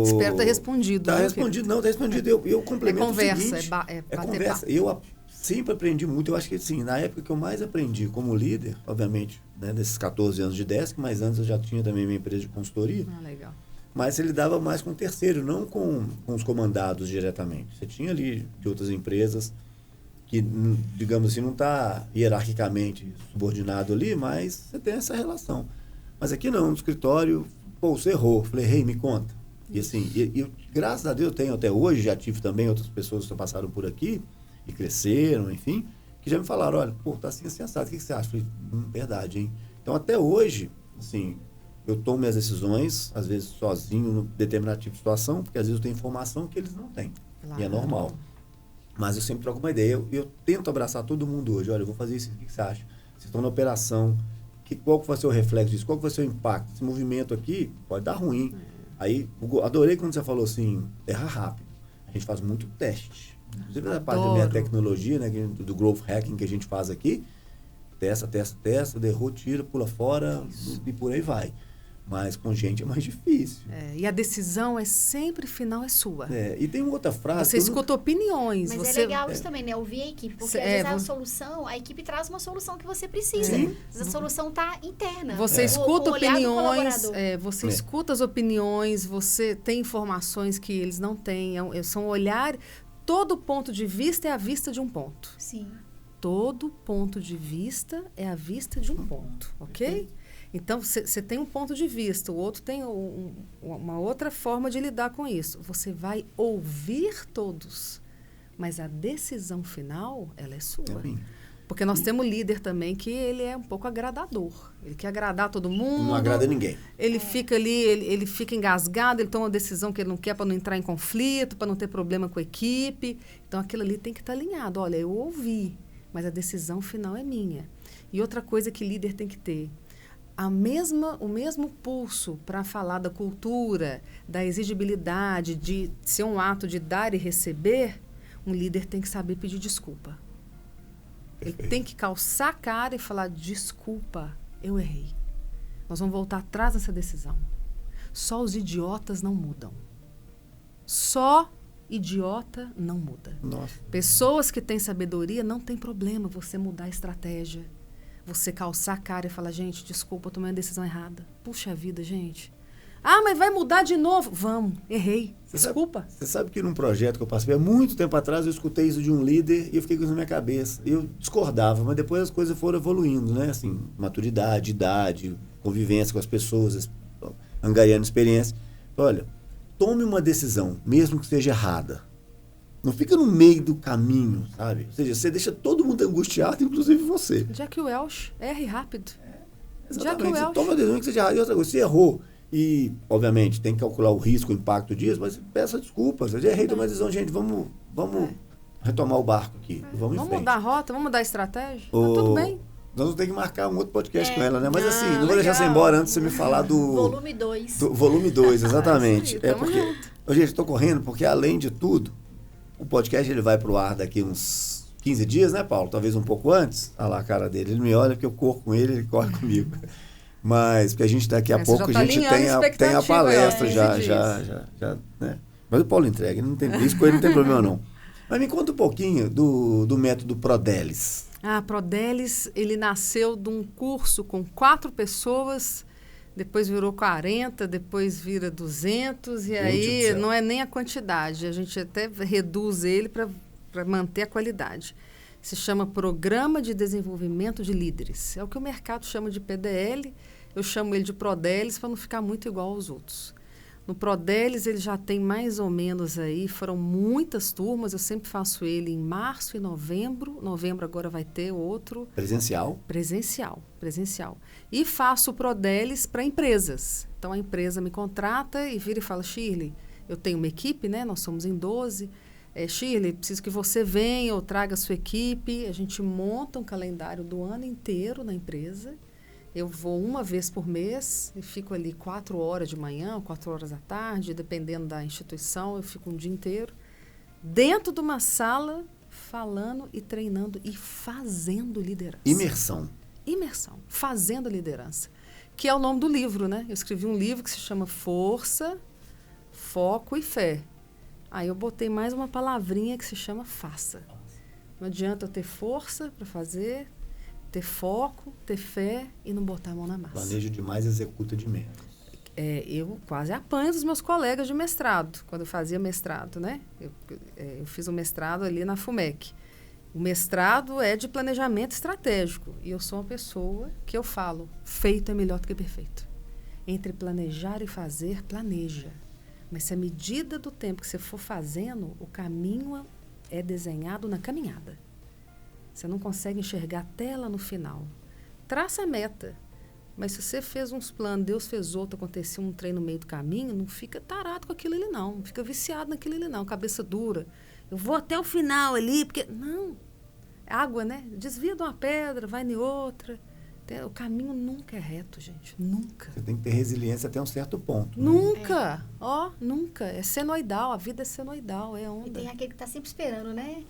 [SPEAKER 2] Espero ter respondido.
[SPEAKER 1] Tá respondido, não, tá respondido. Eu complemento
[SPEAKER 2] conversa,
[SPEAKER 1] o seguinte.
[SPEAKER 2] é
[SPEAKER 1] conversa. Eu sempre aprendi muito. Eu acho que, assim, na época que eu mais aprendi como líder, obviamente, né, nesses 14 anos de Desk, mas antes eu já tinha também minha empresa de consultoria.
[SPEAKER 2] Legal.
[SPEAKER 1] Mas ele lidava mais com o terceiro, não com os comandados diretamente. Você tinha ali de outras empresas que, digamos assim, não está hierarquicamente subordinado ali, mas você tem essa relação. Mas aqui não, no escritório, você errou. Falei, me conta. E assim, graças a Deus eu tenho até hoje, já tive também outras pessoas que passaram por aqui e cresceram, enfim, que já me falaram, olha, tá assim, assado, o que você acha? Falei, verdade, hein? Então, até hoje, assim, eu tomo minhas decisões, às vezes sozinho, em determinada tipo de situação, porque às vezes eu tenho informação que eles não têm. Claro. E é normal. Mas eu sempre troco uma ideia. Eu tento abraçar todo mundo hoje. Olha, eu vou fazer isso, o que você acha? Vocês estão na operação, qual que vai ser o reflexo disso? Qual que vai ser o impacto? Esse movimento aqui pode dar ruim. Aí, adorei quando você falou assim, erra rápido. A gente faz muito teste. Inclusive, da parte da minha tecnologia, né, do growth hacking que a gente faz aqui, testa, derrou, tira, pula fora e por aí vai. Mas com gente é mais difícil.
[SPEAKER 2] E a decisão sempre final é sua.
[SPEAKER 1] E tem uma outra frase...
[SPEAKER 2] Você escuta opiniões.
[SPEAKER 3] Mas é legal isso também, né? Ouvir a equipe. Porque às vezes a solução, a equipe traz uma solução que você precisa. A solução está interna.
[SPEAKER 2] Você escuta opiniões, você escuta as opiniões, você tem informações que eles não têm. São olhar... Todo ponto de vista é a vista de um ponto.
[SPEAKER 3] Sim.
[SPEAKER 2] Todo ponto de vista é a vista de um ponto, ok? Então, você tem um ponto de vista, o outro tem uma outra forma de lidar com isso. Você vai ouvir todos, mas a decisão final, ela é sua. Porque nós temos líder também que ele é um pouco agradador. Ele quer agradar todo mundo.
[SPEAKER 1] Não agrada ninguém.
[SPEAKER 2] Ele fica ali, ele fica engasgado, ele toma uma decisão que ele não quer para não entrar em conflito, para não ter problema com a equipe. Então, aquilo ali tem que estar alinhado. Olha, eu ouvi, mas a decisão final é minha. E outra coisa que líder tem que ter, o mesmo pulso para falar da cultura, da exigibilidade, de ser um ato de dar e receber, um líder tem que saber pedir desculpa. Ele tem que calçar a cara e falar, desculpa, eu errei. Nós vamos voltar atrás dessa decisão. Só os idiotas não mudam. Só idiota não muda.
[SPEAKER 1] Nossa.
[SPEAKER 2] Pessoas que têm sabedoria, não tem problema você mudar a estratégia. Você calçar a cara e falar, gente, desculpa, eu tomei uma decisão errada. Puxa vida, gente. Mas vai mudar de novo? Vamos, errei. Desculpa.
[SPEAKER 1] Você sabe que num projeto que eu participei há muito tempo atrás, eu escutei isso de um líder e eu fiquei com isso na minha cabeça. Eu discordava, mas depois as coisas foram evoluindo, né? Assim, maturidade, idade, convivência com as pessoas, angariando experiência. Olha, tome uma decisão, mesmo que seja errada. Não fica no meio do caminho, sabe? Ou seja, você deixa todo mundo angustiado, inclusive você.
[SPEAKER 2] Jack Welch, erre rápido.
[SPEAKER 1] Exatamente. Você toma uma decisão que seja errada. E outra coisa, você errou. E, obviamente, tem que calcular o risco, o impacto disso, mas peça desculpas. Eu já errei, tomar decisão, gente, vamos retomar o barco aqui. Vamos
[SPEAKER 2] mudar a rota, vamos mudar a estratégia. Tá tudo bem.
[SPEAKER 1] Nós vamos ter que marcar um outro podcast com ela, né? Mas assim, não vou deixar você embora antes de você me falar do...
[SPEAKER 3] Volume 2.
[SPEAKER 1] Volume 2, exatamente.
[SPEAKER 2] Aí, porque...
[SPEAKER 1] Gente, estou correndo porque, além de tudo, o podcast ele vai pro ar daqui uns 15 dias, né, Paulo? Talvez um pouco antes. Olha lá a cara dele. Ele me olha porque eu corro com ele, ele corre comigo. Mas, porque a gente daqui a pouco, a gente tem a palestra já, né? Mas o Paulo entrega, isso com ele não tem problema não. Mas me conta um pouquinho do método Prodelis.
[SPEAKER 2] Prodelis, ele nasceu de um curso com 4 pessoas, depois virou 40, depois vira 200, e aí não é nem a quantidade, a gente até reduz ele para manter a qualidade. Se chama Programa de Desenvolvimento de Líderes. É o que o mercado chama de PDL, eu chamo ele de Prodelis para não ficar muito igual aos outros. No Prodelis ele já tem mais ou menos aí, foram muitas turmas, eu sempre faço ele em março e novembro. Novembro agora vai ter outro.
[SPEAKER 1] Presencial?
[SPEAKER 2] Presencial. E faço o Prodelis para empresas. Então a empresa me contrata e vira e fala, Shirley, eu tenho uma equipe, né? Nós somos em 12. Shirley, preciso que você venha ou traga a sua equipe. A gente monta um calendário do ano inteiro na empresa. Eu vou uma vez por mês e fico ali 4 horas de manhã, 4 horas da tarde, dependendo da instituição, eu fico um dia inteiro dentro de uma sala falando e treinando e fazendo liderança.
[SPEAKER 1] Imersão,
[SPEAKER 2] fazendo liderança, que é o nome do livro, né? Eu escrevi um livro que se chama Força, Foco e Fé. Aí eu botei mais uma palavrinha que se chama faça. Não adianta eu ter força para fazer, ter foco, ter fé e não botar a mão na massa.
[SPEAKER 1] Planeja demais, executa de menos.
[SPEAKER 2] Eu quase apanho dos meus colegas de mestrado, quando eu fazia mestrado, né? Eu fiz um mestrado ali na FUMEC. O mestrado é de planejamento estratégico. E eu sou uma pessoa que eu falo, feito é melhor do que perfeito. Entre planejar e fazer, planeja. Mas se a medida do tempo que você for fazendo, o caminho é desenhado na caminhada. Você não consegue enxergar até lá no final. Traça a meta. Mas se você fez uns planos, Deus fez outro, aconteceu um trem no meio do caminho, não fica tarado com aquilo ali, não. Não fica viciado naquilo ali, não. Cabeça dura. Eu vou até o final ali, porque... Não. Água, né? Desvia de uma pedra, vai em outra. O caminho nunca é reto, gente. Nunca.
[SPEAKER 1] Você tem que ter resiliência até um certo ponto.
[SPEAKER 2] Nunca. Nunca. É senoidal. A vida é senoidal, é onda.
[SPEAKER 3] E tem aquele que está sempre esperando, né?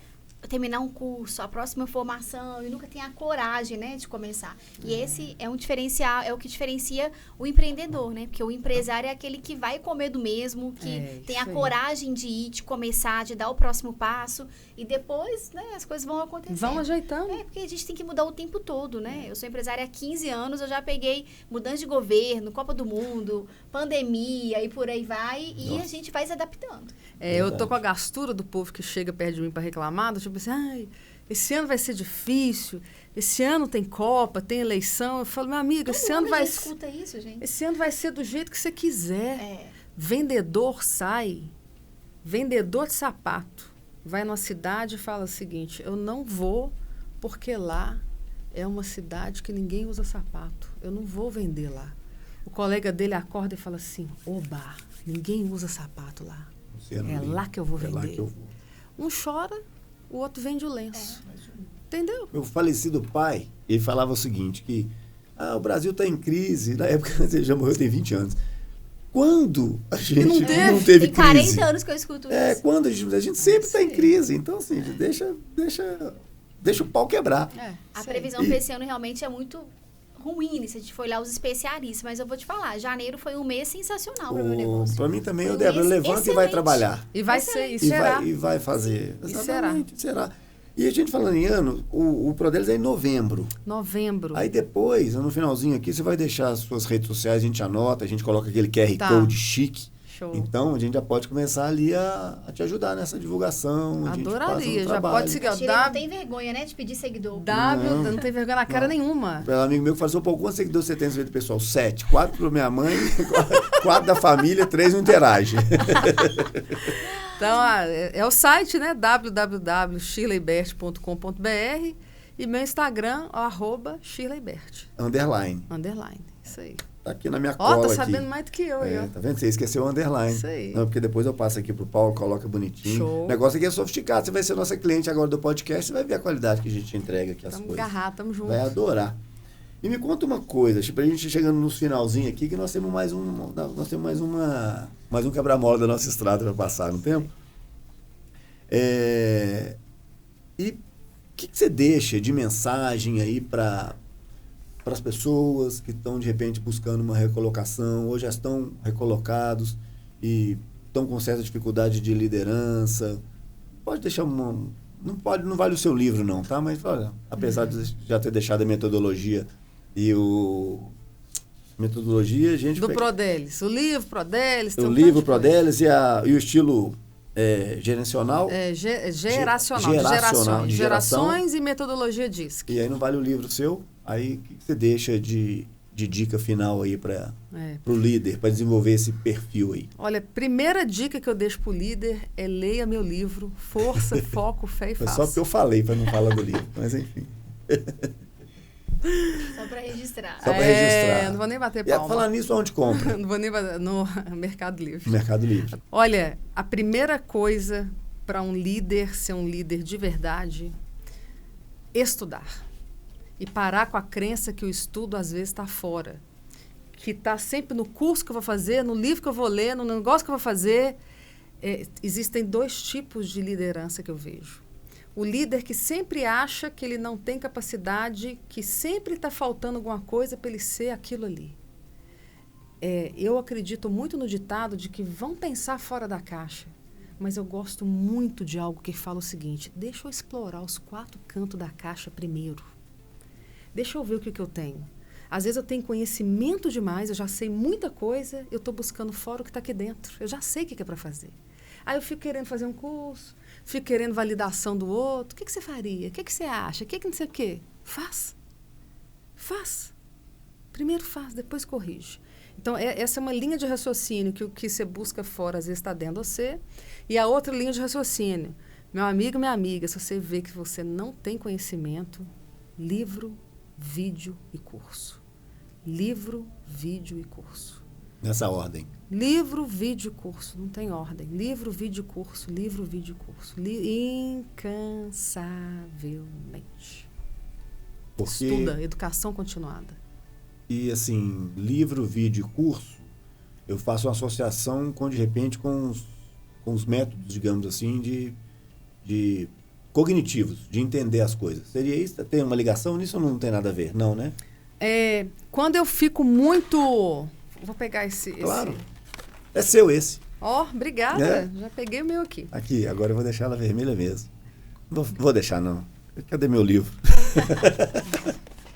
[SPEAKER 3] Terminar um curso, a próxima formação, e nunca tem a coragem, né, de começar. E esse é um diferencial, é o que diferencia o empreendedor, né? Porque o empresário é aquele que vai com medo mesmo, que tem a coragem de ir, de começar, de dar o próximo passo, e depois, né, as coisas vão acontecendo.
[SPEAKER 2] Vão ajeitando.
[SPEAKER 3] Porque a gente tem que mudar o tempo todo, né? Eu sou empresária há 15 anos, eu já peguei mudança de governo, Copa do Mundo, pandemia, e por aí vai, e a gente vai se adaptando.
[SPEAKER 2] Eu tô com a gastura do povo que chega perto de mim para reclamar, tipo assim, ai, esse ano vai ser difícil, esse ano tem Copa, tem eleição. Eu falo, meu amigo, esse ano vai ser...
[SPEAKER 3] escuta isso, gente.
[SPEAKER 2] Esse ano vai ser do jeito que você quiser. Vendedor sai, vendedor de sapato, vai numa cidade e fala o seguinte, eu não vou porque lá é uma cidade que ninguém usa sapato. Eu não vou vender lá. O colega dele acorda e fala assim, oba, ninguém usa sapato lá. É lá que eu vou vender.
[SPEAKER 1] Lá que eu vou.
[SPEAKER 2] Um chora, o outro vende o lenço. Entendeu?
[SPEAKER 1] Meu falecido pai, ele falava o seguinte, que o Brasil está em crise. Na época, ele já morreu, tem 20 anos. Quando a gente não teve
[SPEAKER 3] tem 40
[SPEAKER 1] crise?
[SPEAKER 3] Tem anos que eu escuto isso.
[SPEAKER 1] Quando a gente sempre está em crise. Então, assim, deixa o pau quebrar.
[SPEAKER 3] A previsão para esse ano realmente é muito ruim, se a gente for olhar os especialistas, mas eu vou te falar, janeiro foi um mês sensacional para o meu negócio.
[SPEAKER 1] Para mim também, eu Débora, levanta e vai trabalhar.
[SPEAKER 2] E vai ser, e será.
[SPEAKER 1] E vai fazer.
[SPEAKER 2] E
[SPEAKER 1] será. E a gente falando em ano, o Prodelis é em novembro. Aí depois, no finalzinho aqui, você vai deixar as suas redes sociais, a gente anota, a gente coloca aquele QR Code chique.
[SPEAKER 2] Show.
[SPEAKER 1] Então, a gente já pode começar ali a te ajudar nessa divulgação.
[SPEAKER 2] Adoraria, já pode seguir.
[SPEAKER 3] Não tem vergonha, né, de pedir seguidor.
[SPEAKER 2] Não tem vergonha na cara nenhuma.
[SPEAKER 1] Um amigo meu que falou, pô, quantos seguidores você tem no do pessoal? 7. 4 para minha mãe, 4 da família, 3 não interagem.
[SPEAKER 2] Então, é o site, né, www.shirleybert.com.br e meu Instagram, @shirleybert.
[SPEAKER 1] Underline,
[SPEAKER 2] isso aí.
[SPEAKER 1] Tá aqui na minha cola.
[SPEAKER 2] Tá sabendo mais do que eu.
[SPEAKER 1] Tá vendo? Você esqueceu o underline.
[SPEAKER 2] Isso aí.
[SPEAKER 1] Não, porque depois eu passo aqui pro Paulo, coloca bonitinho.
[SPEAKER 2] Show.
[SPEAKER 1] O negócio aqui é sofisticado. Você vai ser nossa cliente agora do podcast, você vai ver a qualidade que a gente entrega aqui, as coisas.
[SPEAKER 2] Tamo junto.
[SPEAKER 1] Vai adorar. E me conta uma coisa, pra gente chegando nos finalzinho aqui, que nós temos mais um quebra-mola da nossa estrada para passar, não temos? E o que você deixa de mensagem aí para as pessoas que estão, de repente, buscando uma recolocação, ou já estão recolocados e estão com certa dificuldade de liderança? Pode deixar não vale o seu livro, não, tá? Mas, olha, apesar de já ter deixado a metodologia e a gente...
[SPEAKER 2] Do Prodelis. O livro Prodelis.
[SPEAKER 1] O livro Prodelis e o estilo gerencial.
[SPEAKER 2] Gerações e metodologia DISC.
[SPEAKER 1] E aí não vale o livro seu, aí o que você deixa de de dica final aí para o líder, para desenvolver esse perfil aí?
[SPEAKER 2] Olha, primeira dica que eu deixo para o líder é leia meu livro, Força, Foco, Fé e
[SPEAKER 1] Foi
[SPEAKER 2] Faça.
[SPEAKER 1] só porque eu falei para não falar do livro, mas enfim.
[SPEAKER 3] Só para registrar.
[SPEAKER 1] Só para registrar.
[SPEAKER 2] Não vou nem bater
[SPEAKER 1] E
[SPEAKER 2] palma.
[SPEAKER 1] falar nisso, onde compra?
[SPEAKER 2] Não vou nem bater, no Mercado Livre.
[SPEAKER 1] Mercado Livre.
[SPEAKER 2] Olha, a primeira coisa para um líder ser um líder de verdade, estudar. E parar com a crença que o estudo às vezes está fora. Que está sempre no curso que eu vou fazer, no livro que eu vou ler, no negócio que eu vou fazer. Existem 2 tipos de liderança que eu vejo. O líder que sempre acha que ele não tem capacidade, que sempre está faltando alguma coisa para ele ser aquilo ali. Eu acredito muito no ditado de que vão pensar fora da caixa. Mas eu gosto muito de algo que fala o seguinte: deixa eu explorar os 4 cantos da caixa primeiro. Deixa eu ver o que eu tenho. Às vezes eu tenho conhecimento demais, eu já sei muita coisa, eu estou buscando fora o que está aqui dentro. Eu já sei o que é para fazer. Aí eu fico querendo fazer um curso, fico querendo validação do outro. O que você faria? O que você acha? O que não sei o quê? Faz. Faz. Primeiro faz, depois corrige. Então, essa é uma linha de raciocínio que o que você busca fora, às vezes, está dentro de você. E a outra linha de raciocínio. Meu amigo, minha amiga, se você vê que você não tem conhecimento, livro, vídeo e curso. Livro, vídeo e curso.
[SPEAKER 1] Nessa ordem.
[SPEAKER 2] Livro, vídeo e curso. Não tem ordem. Livro, vídeo e curso. Livro, vídeo e curso. Incansavelmente.
[SPEAKER 1] Porque...
[SPEAKER 2] Estuda, educação continuada.
[SPEAKER 1] E assim, livro, vídeo e curso, eu faço uma associação com, de repente, com os métodos, digamos assim, de cognitivos, de entender as coisas. Seria isso? Tem uma ligação nisso ou não tem nada a ver? Não, né?
[SPEAKER 2] Quando eu fico muito... Vou pegar esse...
[SPEAKER 1] Claro. É seu esse.
[SPEAKER 2] Obrigada. Já peguei o meu aqui.
[SPEAKER 1] Aqui, agora eu vou deixar ela vermelha mesmo. Não vou deixar, não. Cadê meu livro?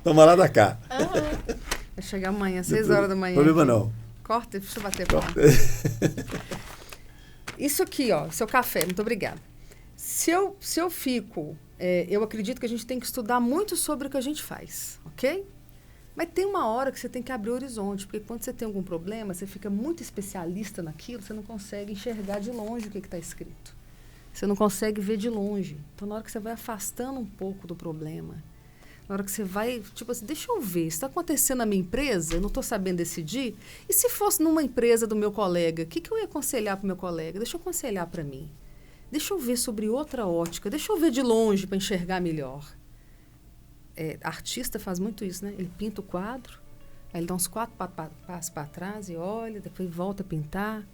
[SPEAKER 1] Toma lá da cá.
[SPEAKER 2] Vai chegar amanhã, 6 horas da manhã.
[SPEAKER 1] Problema
[SPEAKER 2] aqui.
[SPEAKER 1] não.
[SPEAKER 2] Corta, deixa eu bater palma. Isso aqui, ó, seu café, muito obrigada. Se eu fico... eu acredito que a gente tem que estudar muito sobre o que a gente faz, ok? Mas tem uma hora que você tem que abrir o horizonte, porque quando você tem algum problema, você fica muito especialista naquilo, você não consegue enxergar de longe o que está escrito. Você não consegue ver de longe. Então, na hora que você vai afastando um pouco do problema, na hora que você vai, tipo assim, deixa eu ver, isso está acontecendo na minha empresa, eu não estou sabendo decidir. E se fosse numa empresa do meu colega, o que eu ia aconselhar para o meu colega? Deixa eu aconselhar para mim. Deixa eu ver sobre outra ótica, deixa eu ver de longe para enxergar melhor. Artista faz muito isso, né? Ele pinta o quadro, aí ele dá uns 4 passos para trás e olha, depois volta a pintar,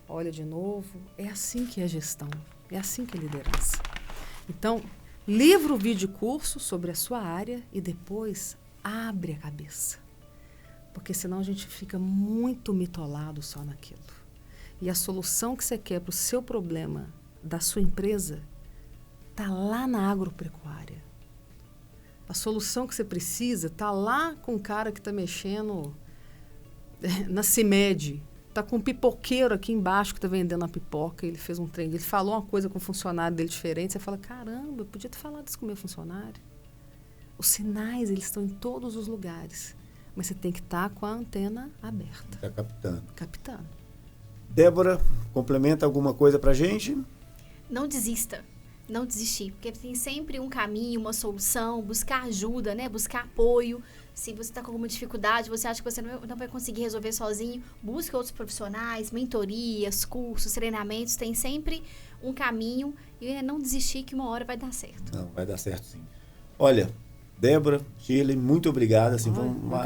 [SPEAKER 2] olha de novo. É assim que é gestão, é assim que é liderança. Então, livro, vídeo, curso sobre a sua área e depois abre a cabeça. Porque senão a gente fica muito mitolado só naquilo. E a solução que você quer para o seu problema da sua empresa está lá na agropecuária. A solução que você precisa está lá com o cara que está mexendo na CIMED. Está com um pipoqueiro aqui embaixo que está vendendo a pipoca. Ele fez um trem. Ele falou uma coisa com o funcionário dele diferente. Você fala, caramba, eu podia ter falado isso com o meu funcionário. Os sinais, eles estão em todos os lugares. Mas você tem que estar com a antena aberta.
[SPEAKER 1] Está captando.
[SPEAKER 2] Captando.
[SPEAKER 1] Débora, complementa alguma coisa para a gente?
[SPEAKER 3] Não desista. Não desistir, porque tem sempre um caminho, uma solução, buscar ajuda, né? Buscar apoio. Se você está com alguma dificuldade, você acha que você não vai conseguir resolver sozinho, busque outros profissionais, mentorias, cursos, treinamentos. Tem sempre um caminho e não desistir que uma hora vai dar certo.
[SPEAKER 1] Não, vai dar certo sim. Olha, Débora, Shirley, muito obrigado. Assim, foi uma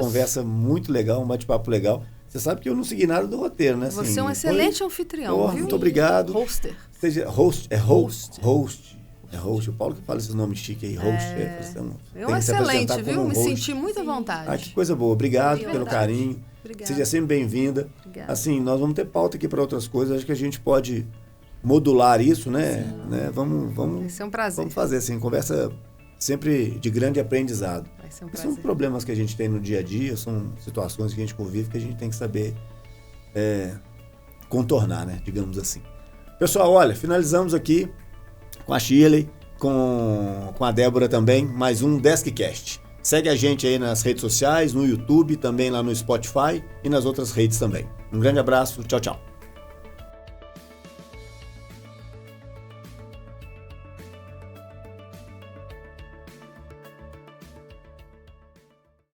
[SPEAKER 1] conversa muito legal, um bate-papo legal. Você sabe que eu não segui nada do roteiro, né? Assim,
[SPEAKER 2] você é um excelente anfitrião, viu?
[SPEAKER 1] Muito obrigado.
[SPEAKER 2] Hoster.
[SPEAKER 1] Host. É host. O Paulo que fala esses nomes chiques aí. Host.
[SPEAKER 2] É um excelente, viu? Me senti muito à vontade.
[SPEAKER 1] Que coisa boa. Obrigado pelo carinho.
[SPEAKER 2] Obrigada.
[SPEAKER 1] Seja sempre bem-vinda.
[SPEAKER 2] Obrigada.
[SPEAKER 1] Assim, nós vamos ter pauta aqui para outras coisas. Acho que a gente pode modular isso, né? Vamos.
[SPEAKER 2] Vai ser um prazer.
[SPEAKER 1] Vamos fazer assim, conversa sempre de grande aprendizado.
[SPEAKER 2] Vai ser um prazer.
[SPEAKER 1] São problemas que a gente tem no dia a dia, são situações que a gente convive que a gente tem que saber contornar, né? Digamos assim. Pessoal, olha, finalizamos aqui com a Shirley, com a Débora também, mais um DeskCast. Segue a gente aí nas redes sociais, no YouTube, também lá no Spotify e nas outras redes também. Um grande abraço, tchau, tchau.